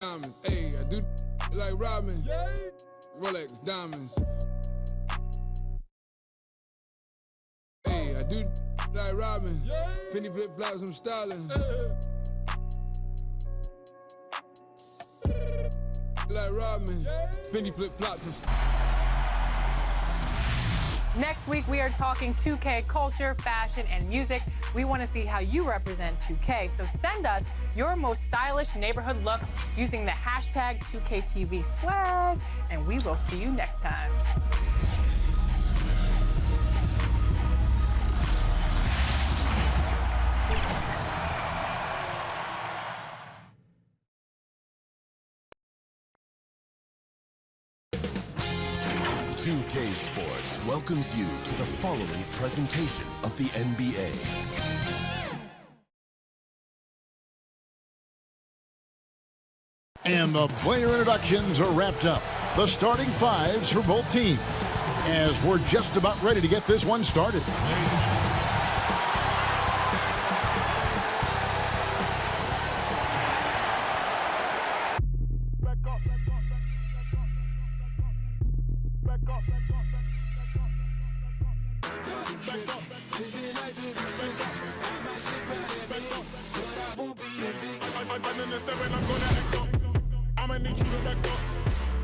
Diamonds, ayy, I do like Robin. Rolex diamonds. Ayy, I do like Robin. Fendi flip flops, I'm styling. Like Robin. Fendi flip flops, I'm styling. Next week, we are talking 2K culture, fashion, and music. We want to see how you represent 2K, so send us your most stylish neighborhood looks using the hashtag 2KTV swag, and we will see you next time. UK Sports welcomes you to the following presentation of the NBA. And the player introductions are wrapped up. The starting fives for both teams, as we're just about ready to get this one started. I'ma need you to back up.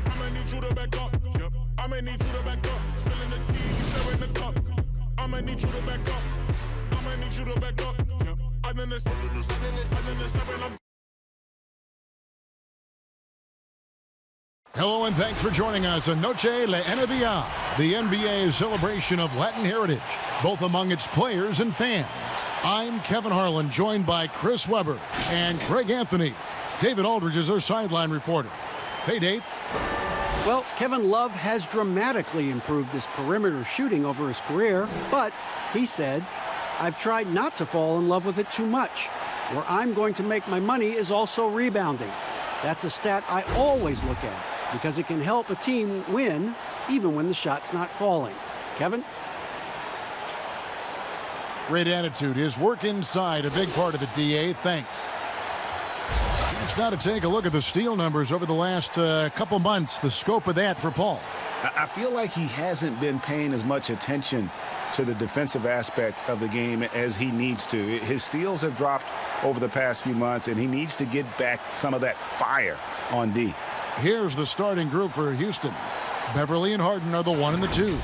I'ma need you to back up. Yep. I'ma need you to back up. Spilling the tea, stirring the cup. I'ma need you to back up. I'ma need you to back up. Yep. I'm in the seven. Hello and thanks for joining us on Noche la NBA, the NBA's celebration of Latin heritage, both among its players and fans. I'm Kevin Harlan, joined by Chris Webber and Greg Anthony. David Aldridge is our sideline reporter. Hey, Dave. Well, Kevin Love has dramatically improved his perimeter shooting over his career, but he said, I've tried not to fall in love with it too much. Where I'm going to make my money is also rebounding. That's a stat I always look at because it can help a team win even when the shot's not falling. Kevin? Great attitude. His work inside, a big part of it, DA. Thanks. Let's now to take a look at the steal numbers over the last couple months. The scope of that for Paul. I feel like he hasn't been paying as much attention to the defensive aspect of the game as he needs to. His steals have dropped over the past few months, and he needs to get back some of that fire on D. Here's the starting group for Houston. Beverly and Harden are the 1 and the 2.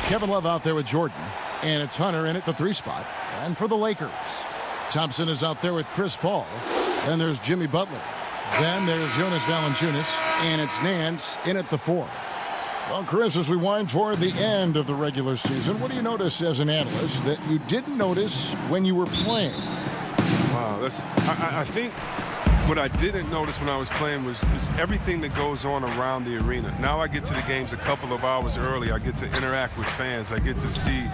Kevin Love out there with Jordan, and it's Hunter in at the 3 spot. And for the Lakers, Thompson is out there with Chris Paul. Then there's Jimmy Butler. Then there's Jonas Valanciunas, and it's Nance in at the 4. Well, Chris, as we wind toward the end of the regular season, what do you notice as an analyst that you didn't notice when you were playing? Wow, I think what I didn't notice when I was playing was everything that goes on around the arena. Now I get to the games a couple of hours early. I get to interact with fans. I get to see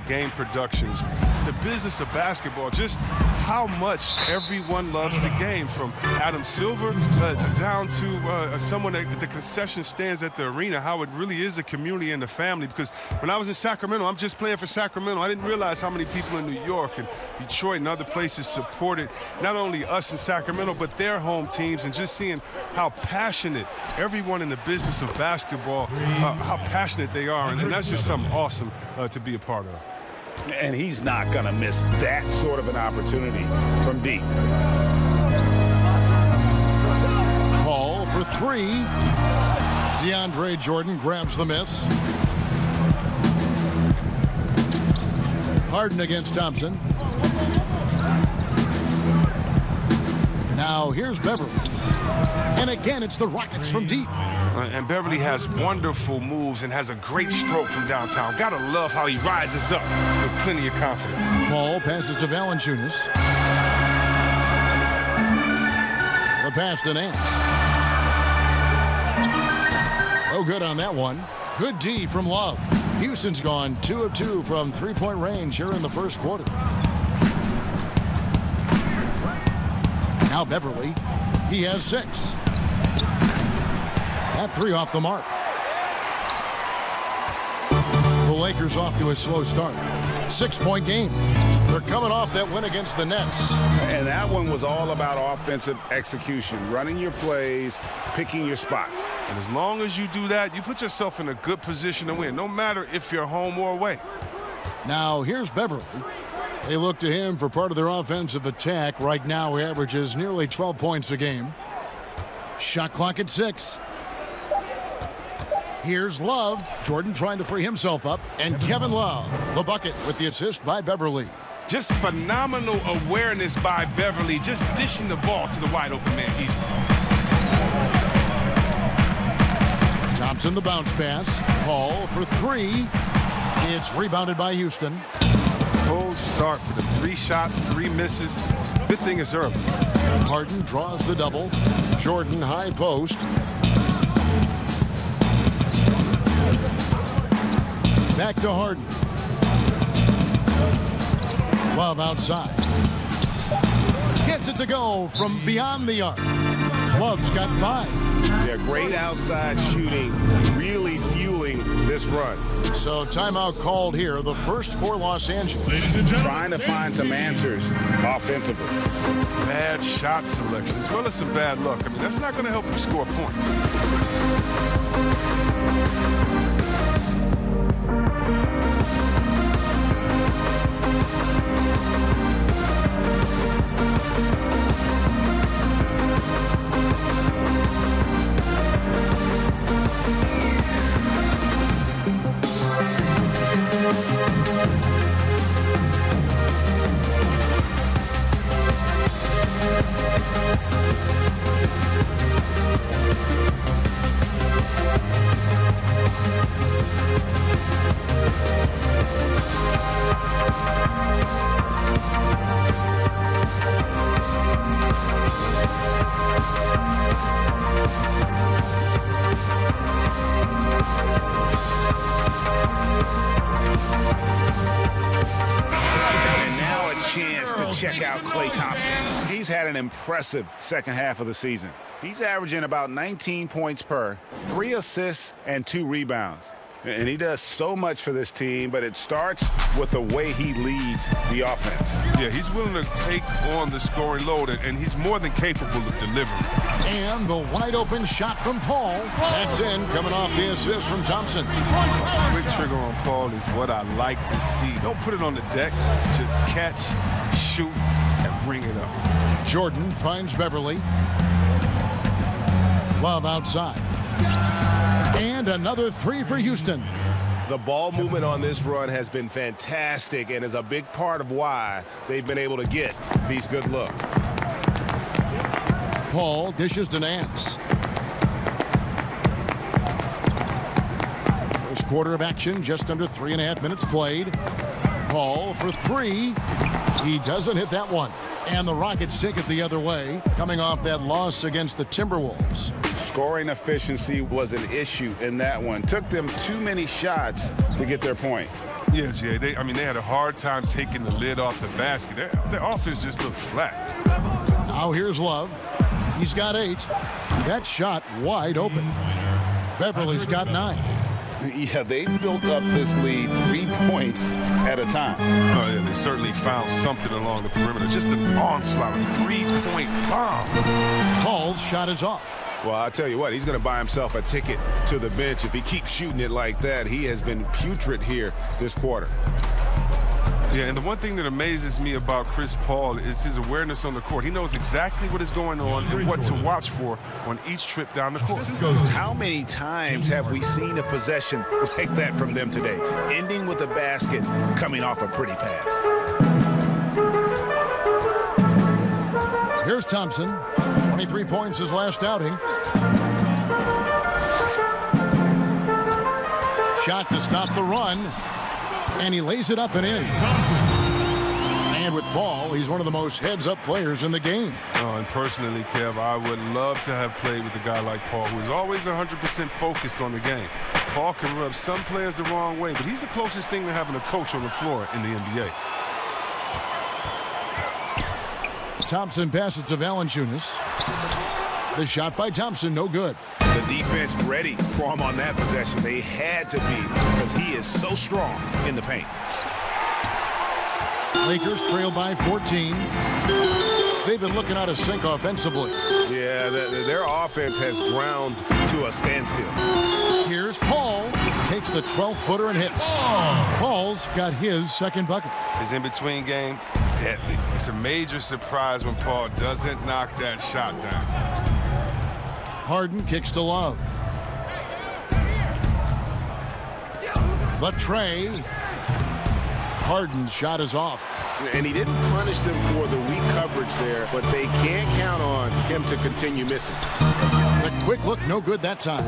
game productions. The business of basketball, just how much everyone loves the game, from Adam Silver down to someone at the concession stands at the arena, how it really is a community and a family. Because when I was in Sacramento, I'm just playing for Sacramento. I didn't realize how many people in New York and Detroit and other places supported not only us in Sacramento, but their home teams, and just seeing how passionate everyone in the business of basketball, how passionate they are. And that's just something awesome to be a part of. And he's not going to miss that sort of an opportunity from D. Paul for 3. DeAndre Jordan grabs the miss. Harden against Thompson. Now here's Beverly. And again, it's the Rockets from deep. And Beverly has wonderful moves and has a great stroke from downtown. Gotta love how he rises up with plenty of confidence. Paul passes to Valanciunas. The pass to Nance. Oh, good on that one. Good D from Love. Houston's gone 2 of 2 from three-point range here in the first quarter. Now Beverly, he has 6. That 3 off the mark. The Lakers off to a slow start. 6-point game. They're coming off that win against the Nets. And that one was all about offensive execution, running your plays, picking your spots. And as long as you do that, you put yourself in a good position to win, no matter if you're home or away. Now, here's Beverly. They look to him for part of their offensive attack. Right now, he averages nearly 12 points a game. Shot clock at 6. Here's Love. Jordan trying to free himself up. And Kevin Love, the bucket with the assist by Beverly. Just phenomenal awareness by Beverly, just dishing the ball to the wide open man easily. Thompson the bounce pass. Paul for 3. It's rebounded by Houston. Cold start for the 3 shots, 3 misses. Good thing it's early. Harden draws the double. Jordan high post. Back to Harden. Love outside. Gets it to go from beyond the arc. Love's got 5. Yeah, great outside shooting, really fueling this run. So timeout called here, the first for Los Angeles. Trying to find some answers offensively. Bad shot selection, as well as some bad luck. I mean, that's not going to help you score points. Check out Klay Thompson. He's had an impressive second half of the season. He's averaging about 19 points per, 3 assists, and 2 rebounds. And he does so much for this team, but it starts with the way he leads the offense. Yeah, he's willing to take on the scoring load, and he's more than capable of delivering. And the wide open shot from Paul. That's in, coming off the assist from Thompson. Quick trigger on Paul is what I like to see. Don't put it on the deck. Just catch, shoot, and bring it up. Jordan finds Beverly. Love outside. And another 3 for Houston. The ball movement on this run has been fantastic and is a big part of why they've been able to get these good looks. Paul dishes to Nance. First quarter of action, just under 3.5 minutes played. Paul for 3. He doesn't hit that one. And the Rockets take it the other way, coming off that loss against the Timberwolves. Scoring efficiency was an issue in that one. Took them too many shots to get their points. Yes, yeah. They had a hard time taking the lid off the basket. Their offense just looked flat. Now here's Love. He's got 8. That shot wide open. Beverly's got 9. Yeah, they built up this lead 3 points at a time. Oh, yeah, they certainly found something along the perimeter. Just an onslaught, a 3-point bomb. Paul's shot is off. Well, I'll tell you what, he's going to buy himself a ticket to the bench if he keeps shooting it like that. He has been putrid here this quarter. Yeah, and the one thing that amazes me about Chris Paul is his awareness on the court. He knows exactly what is going on and what to watch for on each trip down the court. How many times have we seen a possession like that from them today, ending with a basket coming off a pretty pass? Here's Thompson. 23 points his last outing. Shot to stop the run. And he lays it up and in. Thompson. And with Paul, he's one of the most heads-up players in the game. Oh, and personally, Kev, I would love to have played with a guy like Paul, who is always 100% focused on the game. Paul can rub some players the wrong way, but he's the closest thing to having a coach on the floor in the NBA. Thompson passes to Valanciunas. The shot by Thompson, no good. The defense ready for him on that possession. They had to be because he is so strong in the paint. Lakers trail by 14. They've been looking out of sync offensively. Yeah, their offense has ground to a standstill. Here's Paul. Takes the 12-footer and hits. Paul's got his second bucket. His in-between game, deadly. It's a major surprise when Paul doesn't knock that shot down. Harden kicks to Love. The tray. Harden's shot is off. And he didn't punish them for the weak coverage there, but they can't count on him to continue missing. The quick look, no good that time.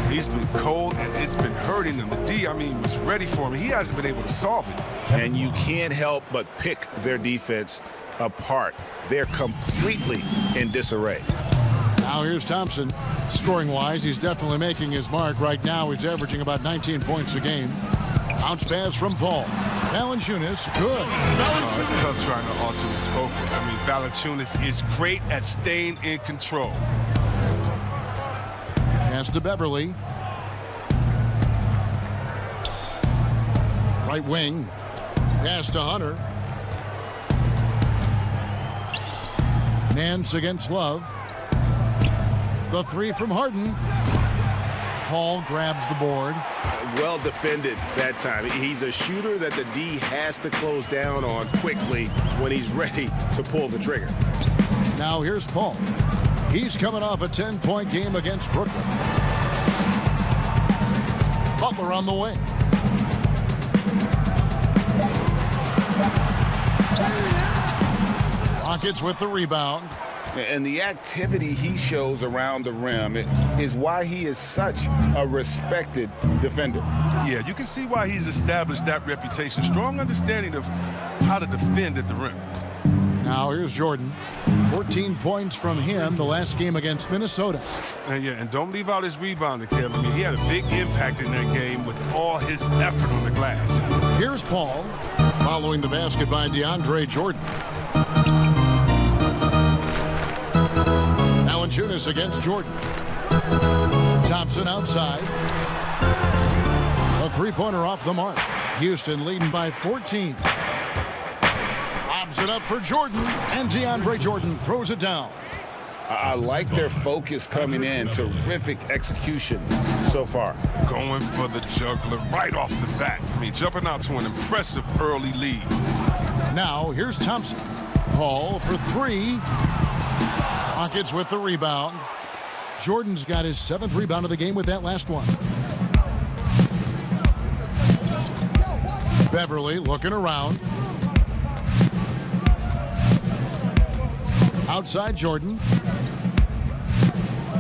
He's been cold, and it's been hurting him. The D, was ready for him. He hasn't been able to solve it. And you can't help but pick their defense apart. They're completely in disarray. Now here's Thompson. Scoring-wise, he's definitely making his mark. Right now, he's averaging about 19 points a game. Bounce pass from Paul. Valanciunas, good. It's tough trying to alter his focus. Valanciunas is great at staying in control. Pass to Beverly. Right wing. Pass to Hunter. Nance against Love. The three from Harden. Paul grabs the board. Well defended that time. He's a shooter that the D has to close down on quickly when he's ready to pull the trigger. Now here's Paul. He's coming off a 10-point game against Brooklyn. Butler on the wing. Rockets with the rebound. And the activity he shows around the rim is why he is such a respected defender. Yeah, you can see why he's established that reputation. Strong understanding of how to defend at the rim. Now here's Jordan. 14 points from him the last game against Minnesota. And don't leave out his rebounding, Kevin. He had a big impact in that game with all his effort on the glass. Here's Paul, following the basket by DeAndre Jordan. Valanciunas against Jordan. Thompson outside. A three-pointer off the mark. Houston leading by 14. Lobs it up for Jordan, and DeAndre Jordan throws it down. I like their focus coming in. Terrific execution so far. Going for the juggler right off the bat. Jumping out to an impressive early lead. Now here's Thompson. Paul for three. Rockets with the rebound. Jordan's got his 7th rebound of the game with that last one. Beverly looking around. Outside Jordan.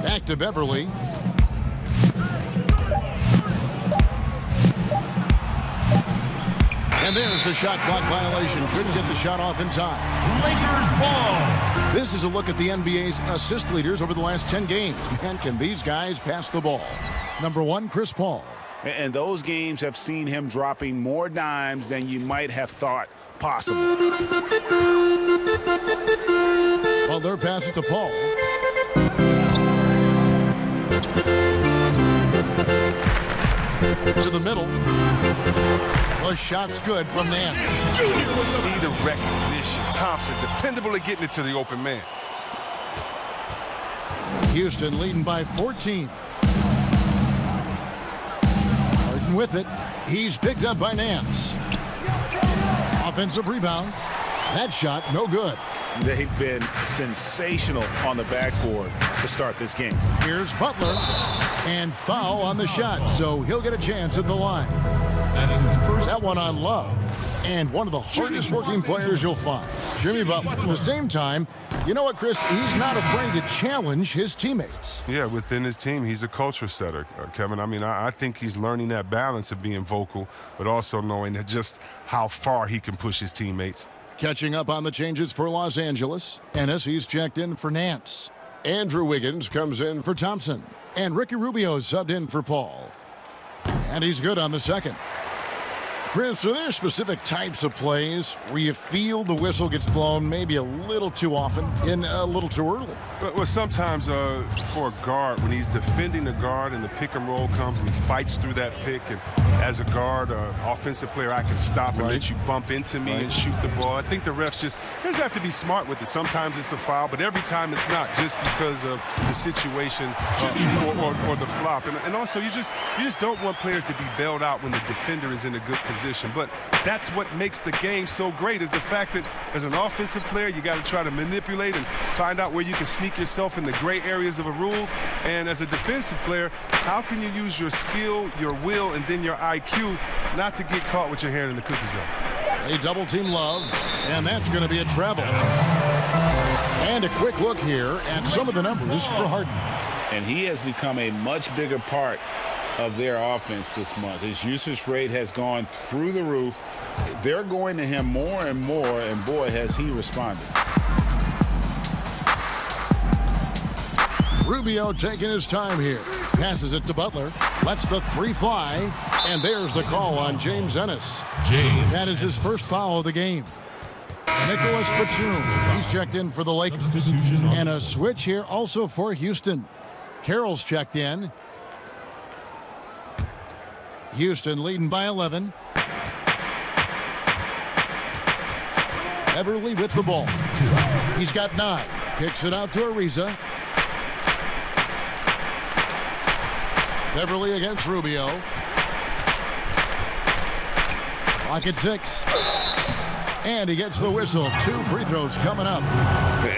Back to Beverly. And there's the shot clock violation. Couldn't get the shot off in time. Lakers ball. This is a look at the NBA's assist leaders over the last 10 games. Man, can these guys pass the ball? Number 1, Chris Paul. And those games have seen him dropping more dimes than you might have thought possible. Well, their pass it to Paul. To the middle. The shot's good from Nance. See the recognition. Thompson, dependable at getting it to the open man. Houston leading by 14. Harden with it. He's picked up by Nance. Offensive rebound. That shot, no good. They've been sensational on the backboard to start this game. Here's Butler. And foul on the shot, so he'll get a chance at the line. That one on Love. And one of the hardest working players you'll find. Jimmy Butler. At the same time, you know what, Chris? He's not afraid to challenge his teammates. Yeah, within his team, he's a culture setter, Kevin. I think he's learning that balance of being vocal, but also knowing that just how far he can push his teammates. Catching up on the changes for Los Angeles. Ennis, he's checked in for Nance. Andrew Wiggins comes in for Thompson. And Ricky Rubio subbed in for Paul. And he's good on the second. Chris, are there specific types of plays where you feel the whistle gets blown maybe a little too often and a little too early? Well, sometimes for a guard, when he's defending the guard and the pick and roll comes and he fights through that pick, and as a guard, offensive player, I can stop and let you bump into me and shoot the ball. I think the refs just have to be smart with it. Sometimes it's a foul, but every time it's not, just because of the situation or the flop. And also, you just don't want players to be bailed out when the defender is in a good position. But that's what makes the game so great, is the fact that as an offensive player, you got to try to manipulate and find out where you can sneak yourself in the gray areas of a rule. And as a defensive player, how can you use your skill, your will, and then your IQ not to get caught with your hand in the cookie jar? They double team Love, and that's going to be a travel. And a quick look here at some of the numbers for Harden. And he has become a much bigger part of their offense this month. His usage rate has gone through the roof. They're going to him more and more, and boy, has he responded. Rubio taking his time here. Passes it to Butler. Lets the three fly. And there's the call on James Ennis. That is his first foul of the game. Nicholas Batum. He's checked in for the Lakers. And a switch here also for Houston. Carroll's checked in. Houston leading by 11. Beverly with the ball. He's got 9. Kicks it out to Ariza. Beverly against Rubio. Clock at 6. And he gets the whistle. 2 free throws coming up.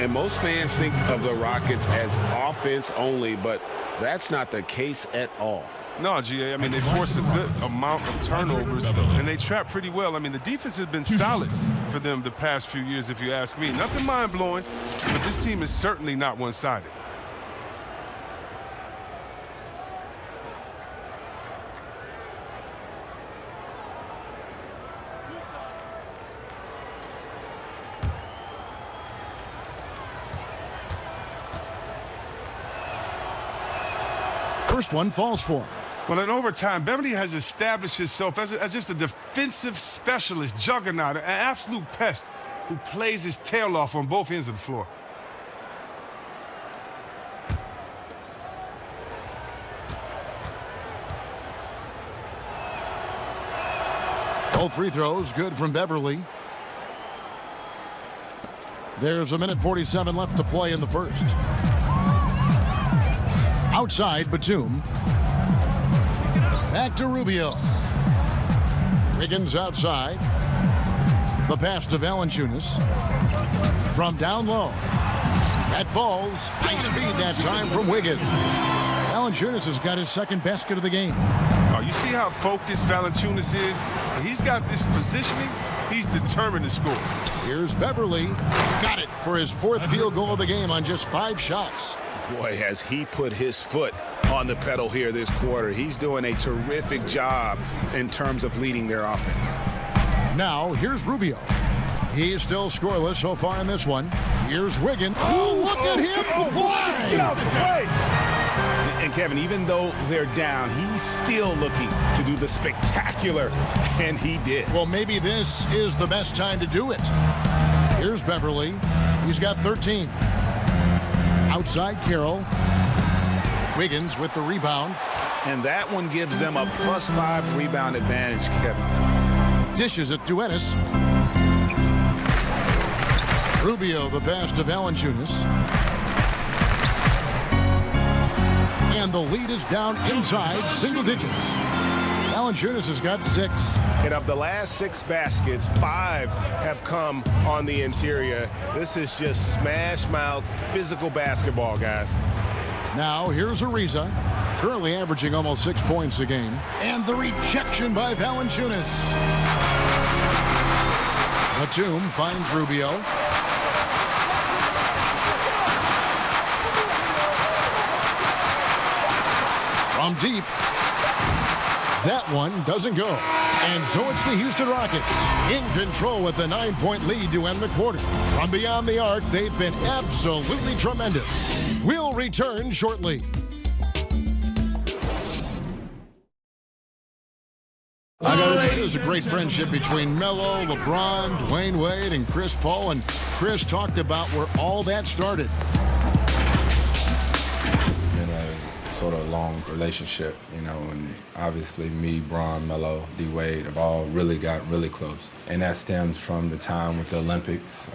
And most fans think of the Rockets as offense only, but that's not the case at all. No, GA. I mean, they force a good amount of turnovers, and they trap pretty well. I mean, the defense has been solid for them the past few years, if you ask me. Nothing mind-blowing, but this team is certainly not one-sided. First one falls for him. Well, in overtime, Beverly has established himself as just a defensive specialist, juggernaut, an absolute pest who plays his tail off on both ends of the floor. Both free throws good from Beverly. There's a minute 47 left to play in the first. Outside, Batum. Back to Rubio. Wiggins outside. The pass to Valanciunas. From down low. That falls. Nice feed that time from Wiggins. Valanciunas has got his second basket of the game. Oh, you see how focused Valanciunas is? He's got this positioning. He's determined to score. Here's Beverly. Got it for his 4th field goal of the game on just 5 shots. Boy, has he put his foot on the pedal here this quarter. He's doing a terrific job in terms of leading their offense. Now, here's Rubio. He's still scoreless so far in this one. Here's Wiggins. Oh, look at him fly! And Kevin, even though they're down, he's still looking to do the spectacular, and he did. Well, maybe this is the best time to do it. Here's Beverly. He's got 13. Outside Carroll. Wiggins with the rebound. And that one gives them a +5 rebound advantage, Kevin. Dishes it to Ennis. Rubio the pass to Valanciunas. And the lead is down inside single digits. Valanciunas has got 6. And of the last 6 baskets, 5 have come on the interior. This is just smash mouth physical basketball, guys. Now here's Ariza, currently averaging almost 6 points a game. And the rejection by Valanciunas. Batum finds Rubio. From deep. That one doesn't go. And so it's the Houston Rockets in control with a 9-point lead to end the quarter. From beyond the arc, they've been absolutely tremendous. We'll return shortly. I got it. There's a great friendship between Melo, LeBron, Dwayne Wade, and Chris Paul. And Chris talked about where all that started. It's been a sort of long relationship, you know, and obviously me, Bron, Melo, D. Wade have all really gotten really close. And that stems from the time with the Olympics,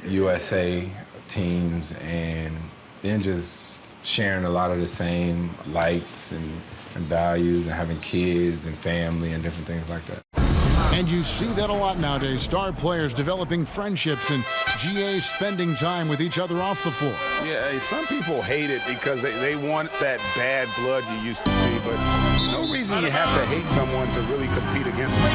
USA teams, and then just sharing a lot of the same likes and values and having kids and family and different things like that. And you see that a lot nowadays. Star players developing friendships and GAs spending time with each other off the floor. Yeah, some people hate it because they want that bad blood you used to see, but no reason you have to hate someone to really compete against them.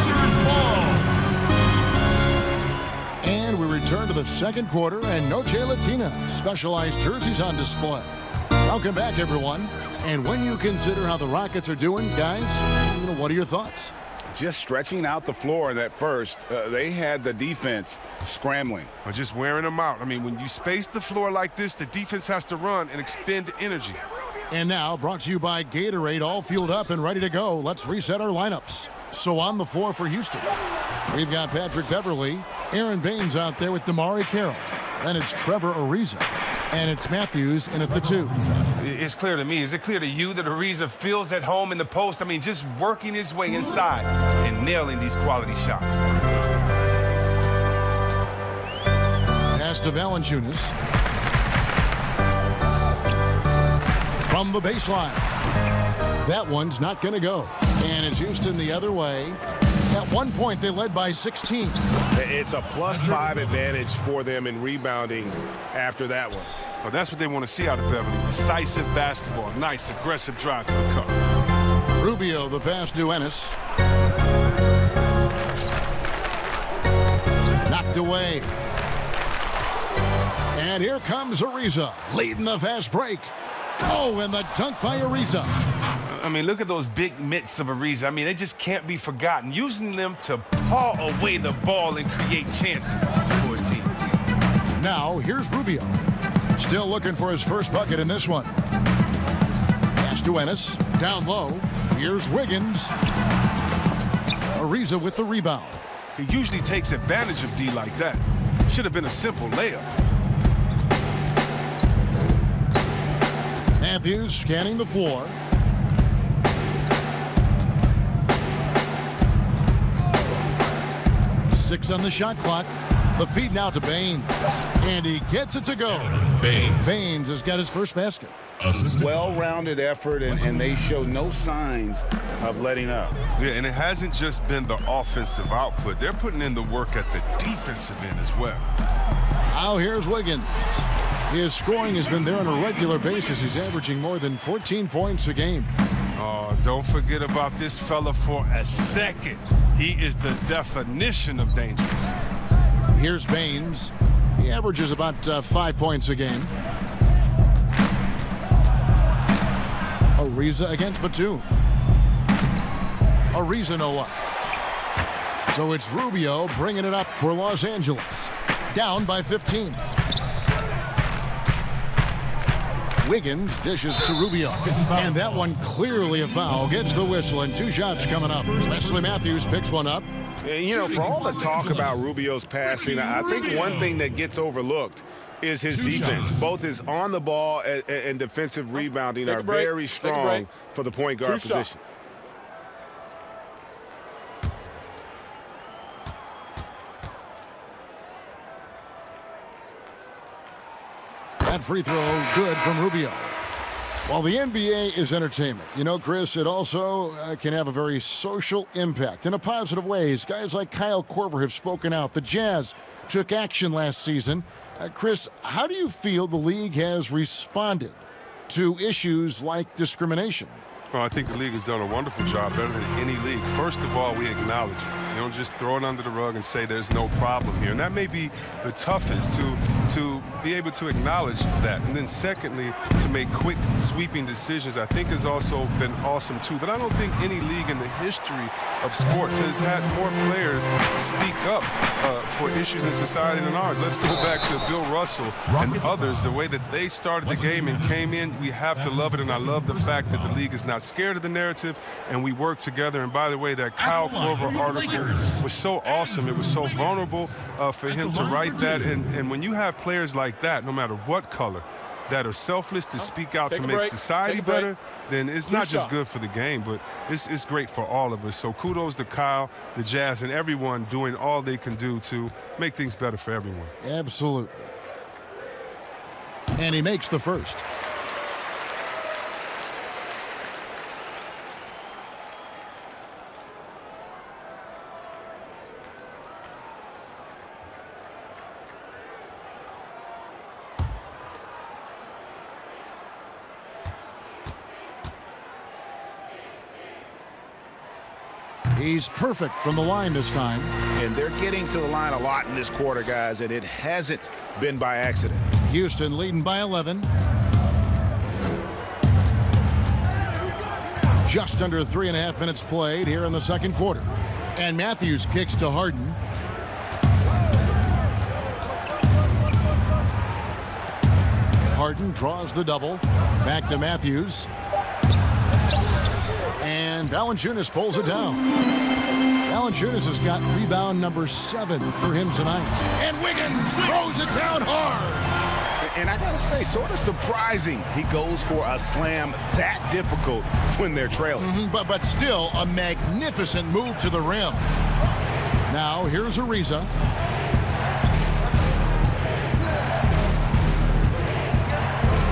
And we return to the second quarter, and Noche Latina specialized jerseys on display. Welcome back, everyone. And when you consider how the Rockets are doing, guys, what are your thoughts? Just stretching out the floor in that first, they had the defense scrambling. Or just wearing them out. I mean, when you space the floor like this, the defense has to run and expend energy. And now, brought to you by Gatorade, all fueled up and ready to go. Let's reset our lineups. So on the floor for Houston, we've got Patrick Beverley, Aaron Baines out there with Damari Carroll. Then it's Trevor Ariza, and it's Matthews in at the 2. It's clear to me. Is it clear to you that Ariza feels at home in the post? I mean, just working his way inside and nailing these quality shots. Pass to Valanciunas. From the baseline. That one's not going to go. And it's Houston the other way. At one point, they led by 16. It's a +5 advantage for them in rebounding after that one. Well, that's what they want to see out of Beverly. Decisive basketball. Nice, aggressive drive to the cup. Rubio, the pass to Ennis. Knocked away. And here comes Ariza, leading the fast break. Oh, and the dunk by Ariza. I mean, look at those big mitts of Ariza. I mean, they just can't be forgotten. Using them to paw away the ball and create chances for his team. Now, here's Rubio. Still looking for his first bucket in this one. Pass to Ennis. Down low. Here's Wiggins. Ariza with the rebound. He usually takes advantage of D like that. Should have been a simple layup. Matthews scanning the floor. Six on the shot clock. The feed now to Baines. And he gets it to go. Baines has got his first basket. Well-rounded effort, and they show no signs of letting up. Yeah, and it hasn't just been the offensive output. They're putting in the work at the defensive end as well. Now here's Wiggins. His scoring has been there on a regular basis. He's averaging more than 14 points a game. Oh, don't forget about this fella for a second. He is the definition of dangerous. Here's Baines. He averages about 5 points a game. Ariza against Batum. Ariza no up. So it's Rubio bringing it up for Los Angeles. Down by 15. Wiggins dishes to Rubio. And that one clearly a foul. Gets the whistle, and 2 shots coming up. Wesley Matthews picks one up. You know, for all the talk about Rubio's passing, I think one thing that gets overlooked is his defense. Both his on the ball and defensive rebounding are very strong for the point guard position. That free throw good from Rubio. While the NBA is entertainment, you know, Chris, it also can have a very social impact in a positive ways. Guys like Kyle Korver have spoken out. The Jazz took action last season. Chris, how do you feel the league has responded to issues like discrimination? Well, I think the league has done a wonderful job, better than any league. First of all, we acknowledge it. They don't just throw it under the rug and say there's no problem here. And that may be the toughest, to be able to acknowledge that. And then secondly, to make quick, sweeping decisions, I think has also been awesome too. But I don't think any league in the history of sports has had more players speak up for issues in society than ours. Let's go back to Bill Russell and others, the way that they started the game and came in. We have to love it, and I love the fact that the league is not scared of the narrative, and we work together. And by the way, that Kyle Korver article was so awesome. It was so vulnerable for him to write that. And when you have players like that, no matter what color, that are selfless to speak out to make society better, then it's not just good for the game, but it's great for all of us. So kudos to Kyle, the Jazz, and everyone doing all they can do to make things better for everyone. Absolutely. And he makes the first. He's perfect from the line this time. And they're getting to the line a lot in this quarter, guys, and it hasn't been by accident. Houston leading by 11. Just under 3.5 minutes played here in the second quarter. And Matthews kicks to Harden. Harden draws the double. Back to Matthews. And Valanciunas pulls it down. Valanciunas has got rebound number 7 for him tonight. And Wiggins throws it down hard. And I gotta say, sort of surprising he goes for a slam that difficult when they're trailing. But still a magnificent move to the rim. Now here's Ariza.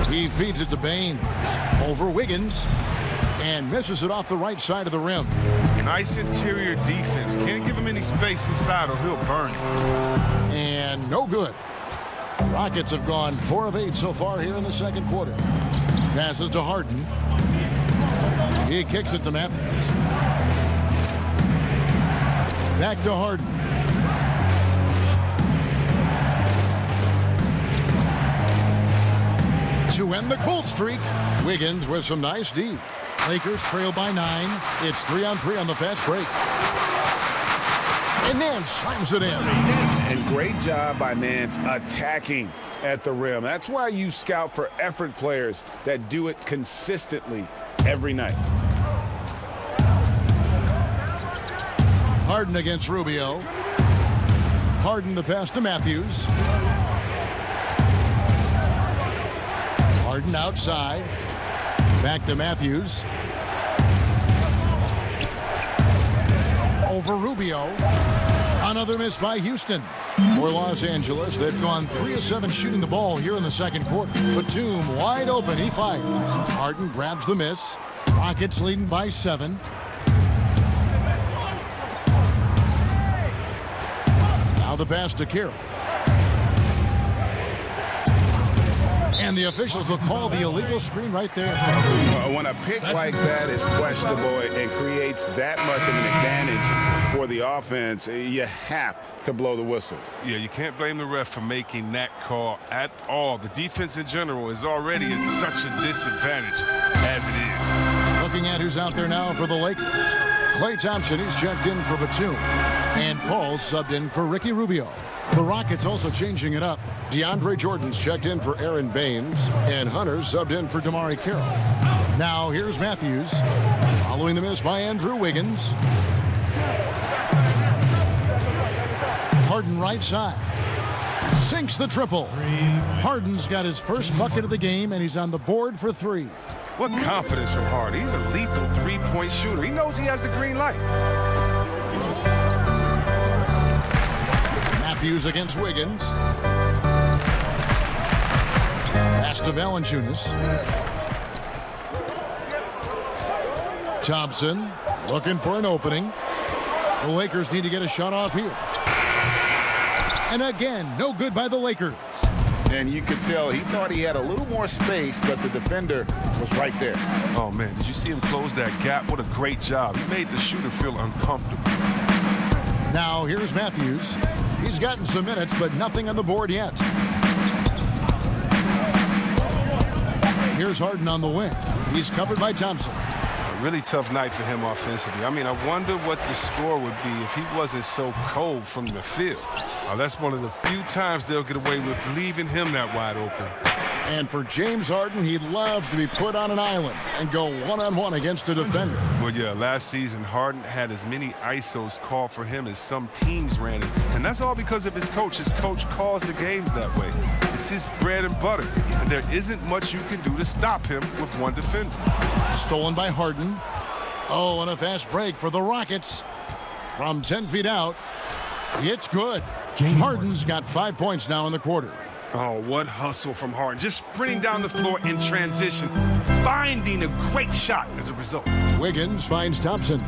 He feeds it to Baines. Over Wiggins. And misses it off the right side of the rim. Nice interior defense. Can't give him any space inside or he'll burn it. And no good. Rockets have gone 4 of 8 so far here in the second quarter. Passes to Harden. He kicks it to Matthews. Back to Harden. To end the cold streak, Wiggins with some nice D. Lakers trail by 9. It's 3-on-3 on the fast break. And then slams it in. And great job by Nance attacking at the rim. That's why you scout for effort players that do it consistently every night. Harden against Rubio. Harden the pass to Matthews. Harden outside. Back to Matthews. Over Rubio. Another miss by Houston. For Los Angeles, they've gone 3 of 7 shooting the ball here in the second quarter. Batum wide open. He fires. Harden grabs the miss. Rockets leading by 7. Now the pass to Carroll. And the officials will call the illegal screen right there. When a pick like that is questionable and creates that much of an advantage for the offense, you have to blow the whistle. Yeah, you can't blame the ref for making that call at all. The defense in general is already at such a disadvantage as it is. Looking at who's out there now for the Lakers. Klay Thompson is checked in for Batum. And Paul subbed in for Ricky Rubio. The Rockets also changing it up. DeAndre Jordan's checked in for Aaron Baines, and Hunter subbed in for Damari Carroll. Now here's Matthews, following the miss by Andrew Wiggins. Harden right side. Sinks the triple. Harden's got his first bucket of the game, and he's on the board for 3. What confidence from Harden. He's a lethal three-point shooter. He knows he has the green light. Matthews against Wiggins. Pass to Valanciunas. Thompson looking for an opening. The Lakers need to get a shot off here. And again, no good by the Lakers. And you could tell he thought he had a little more space, but the defender was right there. Oh, man, did you see him close that gap? What a great job. He made the shooter feel uncomfortable. Now here's Matthews. He's gotten some minutes, but nothing on the board yet. Here's Harden on the wing. He's covered by Thompson. A really tough night for him offensively. I mean, I wonder what the score would be if he wasn't so cold from the field. That's one of the few times they'll get away with leaving him that wide open. And for James Harden, he'd love to be put on an island and go one-on-one against a defender. Well, yeah, last season, Harden had as many ISOs called for him as some teams ran it. And that's all because of his coach. His coach calls the games that way. It's his bread and butter. And there isn't much you can do to stop him with one defender. Stolen by Harden. Oh, and a fast break for the Rockets. From 10 feet out, it's good. Harden's got 5 points now in the quarter. Oh, what hustle from Harden. Just sprinting down the floor in transition, finding a great shot as a result. Wiggins finds Thompson.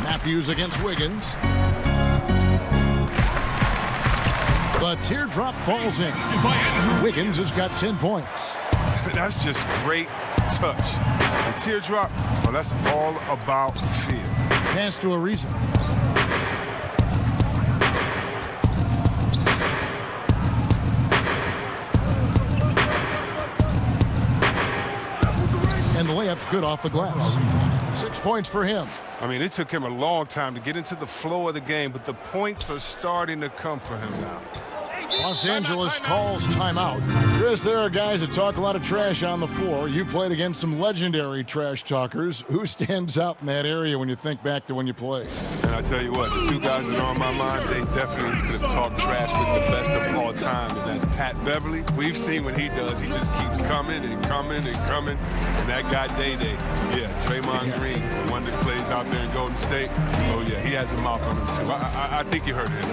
Matthews against Wiggins. The teardrop falls in. Wiggins has got 10 points. That's just great touch. The teardrop, well, that's all about feel. Pass to Ariza. And the layup's good off the glass. 6 points for him. I mean, it took him a long time to get into the flow of the game, but the points are starting to come for him now. Los Angeles calls timeout. Chris, there are guys that talk a lot of trash on the floor. You played against some legendary trash talkers. Who stands out in that area when you think back to when you played? And I tell you what, the two guys that are on my mind, they definitely could have talked trash with the best of all time, and that's Pat Beverly. We've seen what he does. He just keeps coming and coming and coming. And that guy Day-Day, yeah, Draymond Green, the one that plays out there in Golden State. Oh, yeah, he has a mouth on him, too. I think you heard him.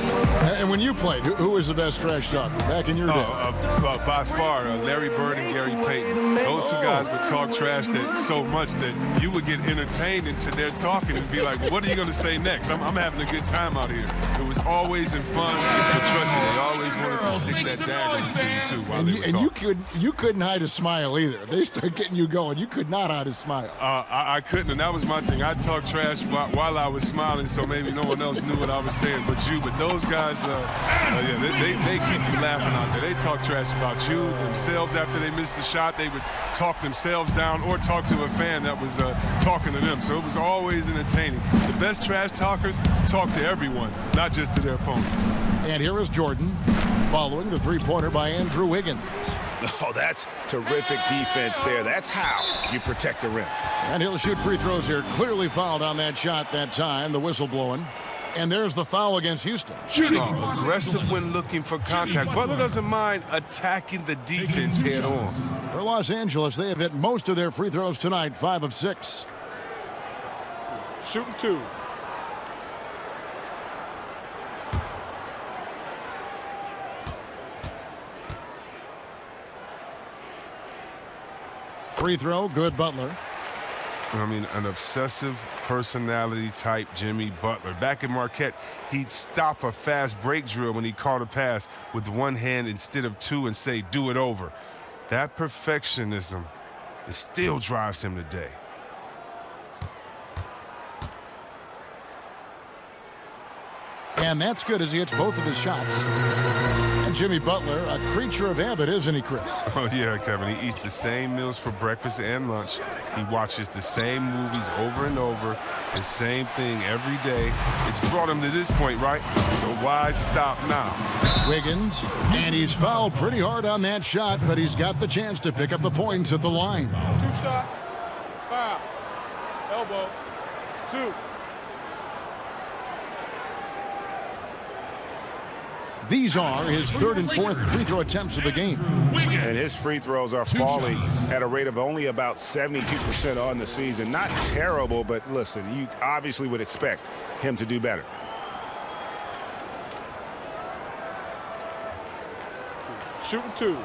And when you played, who was the best trash talker back in your day? By far, Larry Bird and Gary Payton. Those two guys would talk trash so much that you would get entertained into their talking and be like, what are you going to say next? I'm having a good time out here. It was always in fun, but trust me, they always wanted to stick that dagger into you, too, while they were talking. You couldn't hide a smile either. They start getting you going. You could not hide a smile. I couldn't, and that was my thing. I talked trash while I was smiling, so maybe no one else knew what I was saying but you. But those guys, they keep you laughing out there. They talk trash about you themselves after they missed the shot. They would talk themselves down or talk to a fan that was talking to them. So it was always entertaining. The best trash talkers talk to everyone, not just to their opponent. And here is Jordan following the three-pointer by Andrew Wiggins. Oh, that's terrific defense there. That's how you protect the rim. And he'll shoot free throws here. Clearly fouled on that shot that time. The whistle blowing. And there's the foul against Houston. Aggressive when looking for contact. Butler doesn't mind attacking the defense head on. For Los Angeles, they have hit most of their free throws tonight, 5 of 6. Shooting 2. Free throw, good Butler. I mean, an obsessive personality type Jimmy Butler. Back in Marquette, he'd stop a fast break drill when he caught a pass with one hand instead of two and say, do it over. That perfectionism, it still drives him today. And that's good as he hits both of his shots. And Jimmy Butler, a creature of habit, isn't he, Chris? Oh, yeah, Kevin. He eats the same meals for breakfast and lunch. He watches the same movies over and over, the same thing every day. It's brought him to this point, right? So why stop now? Wiggins, and he's fouled pretty hard on that shot, but he's got the chance to pick up the points at the line. 2 shots. Foul. Elbow. 2. These are his third and fourth free throw attempts of the game. And his free throws are falling at a rate of only about 72% on the season. Not terrible, but listen, you obviously would expect him to do better. Shooting 2.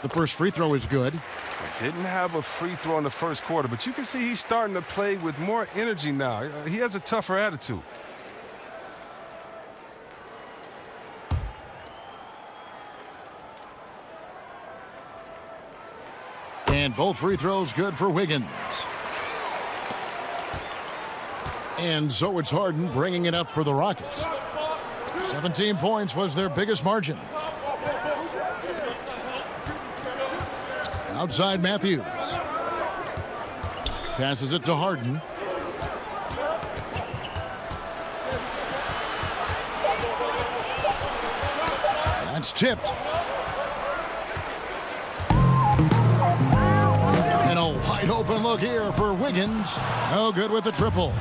The first free throw is good. Didn't have a free throw in the first quarter, but you can see he's starting to play with more energy now. He has a tougher attitude. And both free throws good for Wiggins. And so it's Harden bringing it up for the Rockets. 17 points was their biggest margin. Outside Matthews. Passes it to Harden. That's tipped. And a wide open look here for Wiggins. No good with the triple.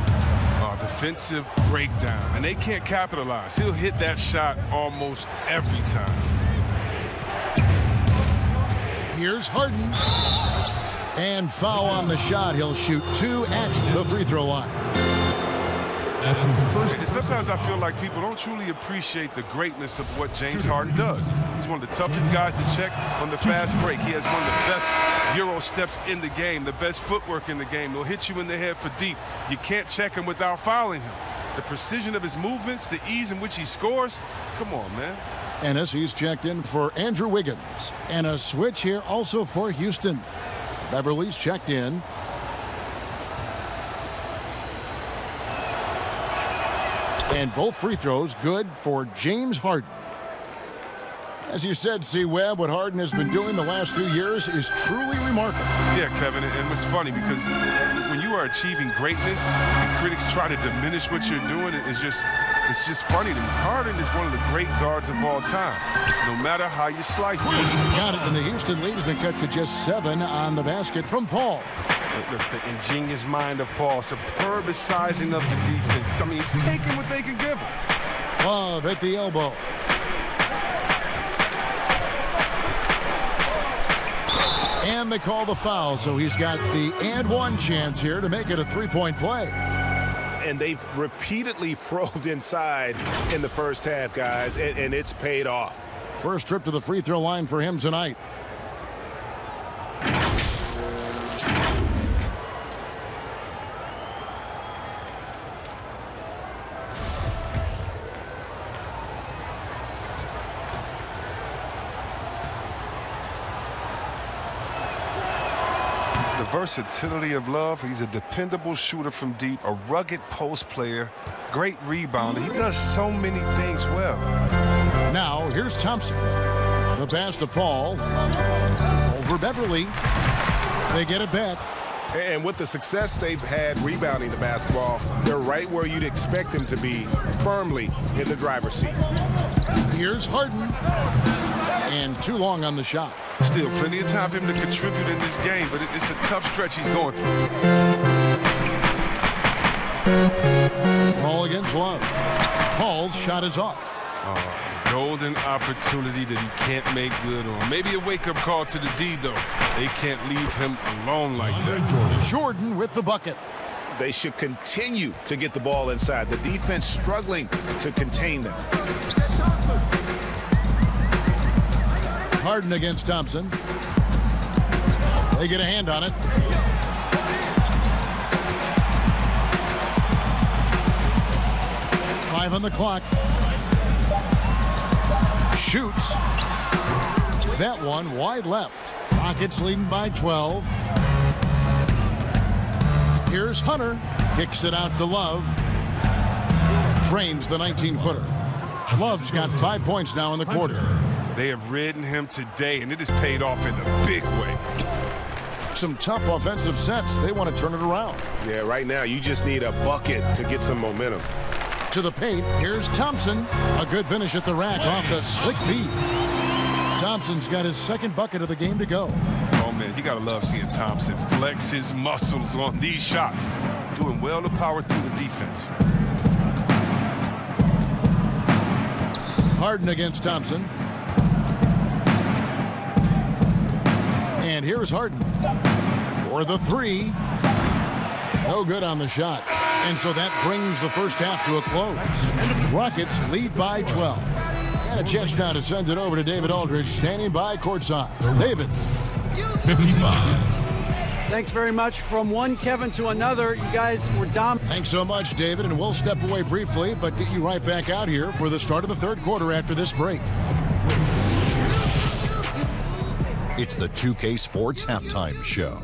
Defensive breakdown, and they can't capitalize. He'll hit that shot almost every time. Here's Harden. And foul on the shot. He'll shoot 2 at the free throw line. That's his first. Sometimes I feel like people don't truly appreciate the greatness of what James Harden does. He's one of the toughest guys to check on the fast break. He has one of the best Euro steps in the game, the best footwork in the game. He'll hit you in the head for deep. You can't check him without fouling him. The precision of his movements, the ease in which he scores. Come on, man. Ennis, he's checked in for Andrew Wiggins. And a switch here also for Houston. Beverly's checked in. And both free throws good for James Harden. As you said, C. Webb, what Harden has been doing the last few years is truly remarkable. Yeah, Kevin, and it's funny because when you are achieving greatness and critics try to diminish what you're doing, it's just funny to me. Harden is one of the great guards of all time, no matter how you slice it. Got it, and the Houston lead has been cut to just 7 on the basket from Paul. The ingenious mind of Paul, superb sizing up the defense. I mean, he's taking what they can give him. Love at the elbow. And they call the foul, so he's got the and one chance here to make it a three-point play. And they've repeatedly probed inside in the first half, guys, and it's paid off. First trip to the free throw line for him tonight. Versatility of Love. He's a dependable shooter from deep, a rugged post player, great rebounder. He does so many things well. Now, here's Thompson. The pass to Paul. Over Beverly. They get it back. And with the success they've had rebounding the basketball, they're right where you'd expect them to be, firmly in the driver's seat. Here's Harden. And too long on the shot. Still plenty of time for him to contribute in this game, but it's a tough stretch he's going through. Ball against Love. Paul's shot is off. Golden opportunity that he can't make good on. Maybe a wake-up call to the D, though. They can't leave him alone like that. Jordan with the bucket. They should continue to get the ball inside. The defense struggling to contain them. Harden against Thompson. They get a hand on it. Five on the clock. Shoots. That one wide left. Rockets leading by 12. Here's Hunter. Kicks it out to Love. Drains the 19-footer. Love's got 5 points now in the quarter. They have ridden him today, and it has paid off in a big way. Some tough offensive sets. They want to turn it around. Yeah, right now you just need a bucket to get some momentum. To the paint, here's Thompson. A good finish at the rack off the slick feed. Thompson's got his second bucket of the game to go. Oh, man, you got to love seeing Thompson flex his muscles on these shots. Doing well to power through the defense. Harden against Thompson. And here's Harden for the three. No good on the shot. And so that brings the first half to a close. Rockets lead by 12. And a chance now to send it over to David Aldridge, standing by courtside. David. 55. Thanks very much. From one Kevin to another, you guys were dominant. Thanks so much, David. And we'll step away briefly, but get you right back out here for the start of the third quarter after this break. It's the 2K Sports Halftime Show.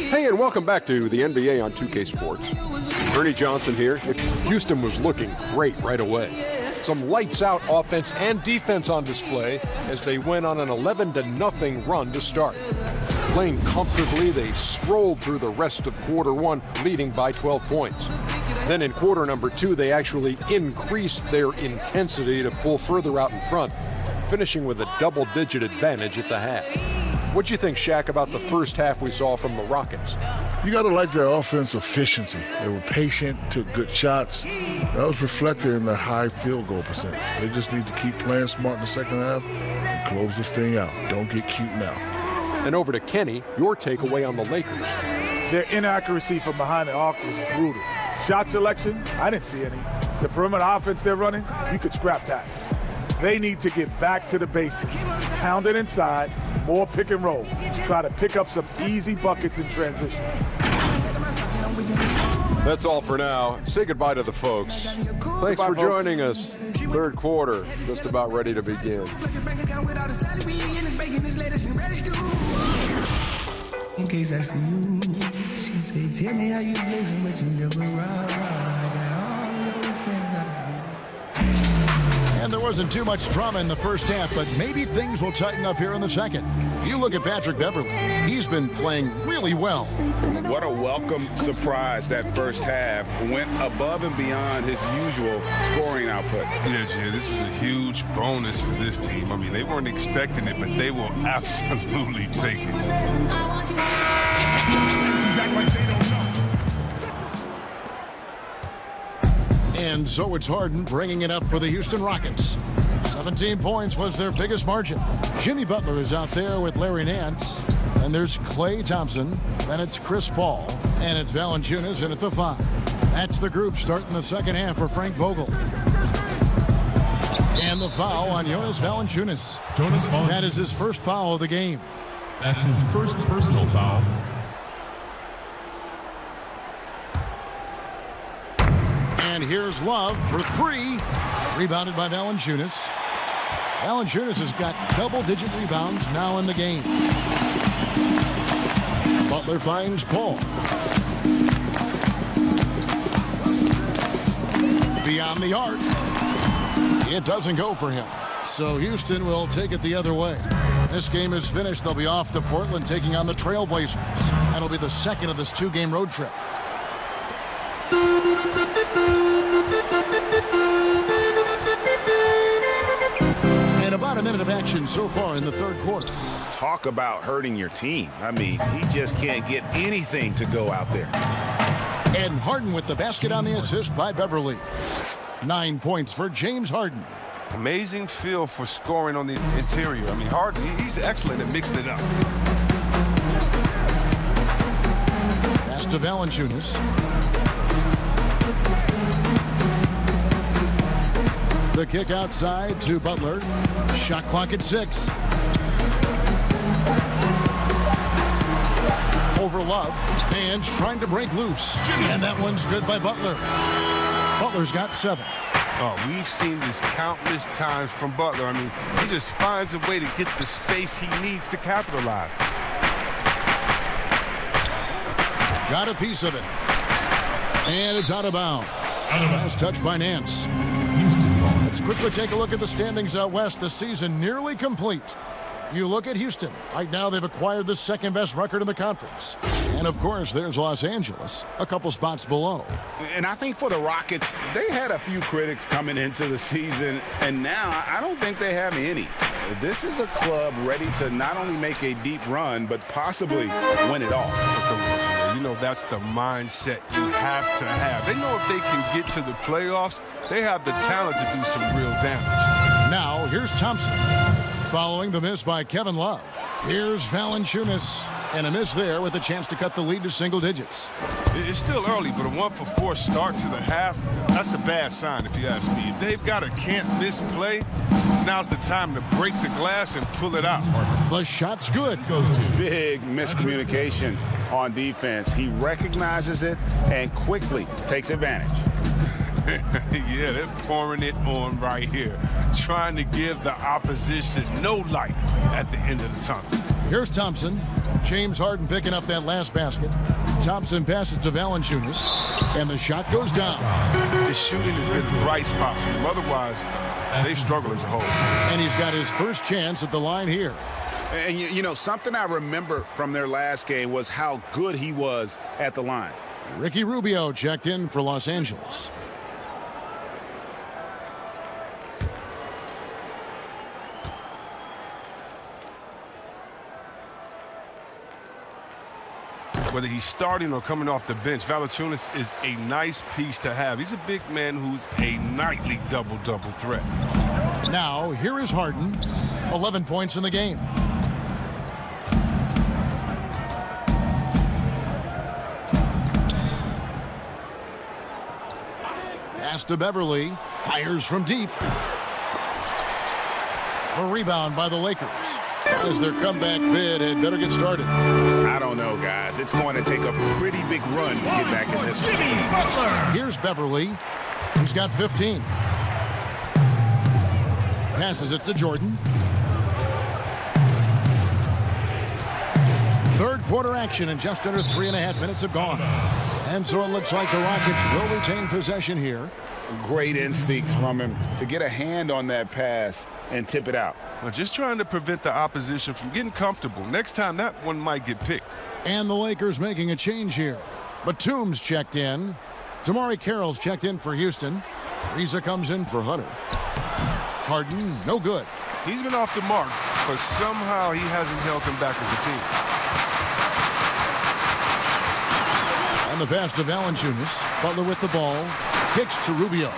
Hey, and welcome back to the NBA on 2K Sports. Ernie Johnson here. Houston was looking great right away. Some lights-out offense and defense on display as they went on an 11-0 run to start. Playing comfortably, they strolled through the rest of quarter one, leading by 12 points. Then in quarter number 2, they actually increased their intensity to pull further out in front, finishing with a double-digit advantage at the half. What'd you think, Shaq, about the first half we saw from the Rockets? You got to like their offense efficiency. They were patient, took good shots. That was reflected in their high field goal percentage. They just need to keep playing smart in the second half and close this thing out. Don't get cute now. And over to Kenny, your takeaway on the Lakers. Their inaccuracy from behind the arc was brutal. Shot selection, I didn't see any. The perimeter offense they're running, you could scrap that. They need to get back to the basics. Pound it inside, more pick and roll. Try to pick up some easy buckets in transition. That's all for now. Say goodbye to the folks. Thanks for joining us. Third quarter, just about ready to begin. In case I see you, she say, tell me how you blazing, but you never ride. I got all your friends out of school. And there wasn't too much drama in the first half, but maybe things will tighten up here in the second. You look at Patrick Beverley. He's been playing really well. What a welcome surprise that first half. Went above and beyond his usual scoring output. Yeah, this was a huge bonus for this team. I mean, they weren't expecting it, but they will absolutely take it. And so it's Harden bringing it up for the Houston Rockets. 17 points was their biggest margin. Jimmy Butler is out there with Larry Nance. And there's Klay Thompson. Then it's Chris Paul. And it's Valanciunas in at the 5. That's the group starting the second half for Frank Vogel. And the foul on Jonas Valanciunas. That is his first foul of the game. That's his first personal foul. And here's Love for 3. Rebounded by Valanciunas. Valanciunas has got double-digit rebounds now in the game. Butler finds Paul. Beyond the arc. It doesn't go for him. So Houston will take it the other way. This game is finished. They'll be off to Portland taking on the Trailblazers. That'll be the second of this 2-game road trip. And about a minute of action so far in the third quarter. Talk about hurting your team. I mean, he just can't get anything to go out there. And Harden with the basket on the assist by Beverley. 9 points for James Harden. Amazing feel for scoring on the interior. I mean, Harden, he's excellent at mixing it up. Pass to Valanciunas. The kick outside to Butler. Shot clock at 6. Over Love. And trying to break loose. And that one's good by Butler. Butler's got 7. Oh, we've seen this countless times from Butler. I mean, he just finds a way to get the space he needs to capitalize. Got a piece of it. And it's out of bounds. Last touch by Nance. Let's quickly take a look at the standings out west. The season nearly complete. You look at Houston. Right now, they've acquired the second-best record in the conference. And, of course, there's Los Angeles, a couple spots below. And I think for the Rockets, they had a few critics coming into the season, and now I don't think they have any. This is a club ready to not only make a deep run, but possibly win it all. You know, that's the mindset you have to have. They know if they can get to the playoffs, they have the talent to do some real damage. Now, here's Thompson. Following the miss by Kevin Love. Here's Valanciunas. And a miss there with a chance to cut the lead to single digits. It's still early, but a 1-for-4 start to the half, that's a bad sign if you ask me. If they've got a can't-miss play, now's the time to break the glass and pull it out. The shot's good. Big miscommunication on defense. He recognizes it and quickly takes advantage. Yeah, they're pouring it on right here, trying to give the opposition no light at the end of the tunnel. Here's Thompson. James Harden picking up that last basket. Thompson passes to Valanciunas, and the shot goes down. The shooting has been a bright spot for them. Otherwise, they've struggled as a whole. And he's got his first chance at the line here. And, you know, something I remember from their last game was how good he was at the line. Ricky Rubio checked in for Los Angeles. Whether he's starting or coming off the bench, Valanciunas is a nice piece to have. He's a big man who's a nightly double-double threat. Now, here is Harden. 11 points in the game. Pass to Beverly. Fires from deep. A rebound by the Lakers. As their comeback bid had better get started. I don't know, guys. It's going to take a pretty big run to get back in this one. Here's Beverly. He's got 15. Passes it to Jordan. Third quarter action, and just under 3.5 minutes have gone. And so it looks like the Rockets will retain possession here. Great instincts from him to get a hand on that pass and tip it out. Well, just trying to prevent the opposition from getting comfortable. Next time, that one might get picked. And the Lakers making a change here. Batum's checked in. Damari Carroll's checked in for Houston. Riza comes in for Hunter. Harden, no good. He's been off the mark, but somehow he hasn't held them back as a team. And the pass to Valanciunas. Butler with the ball. Kicks to Rubio.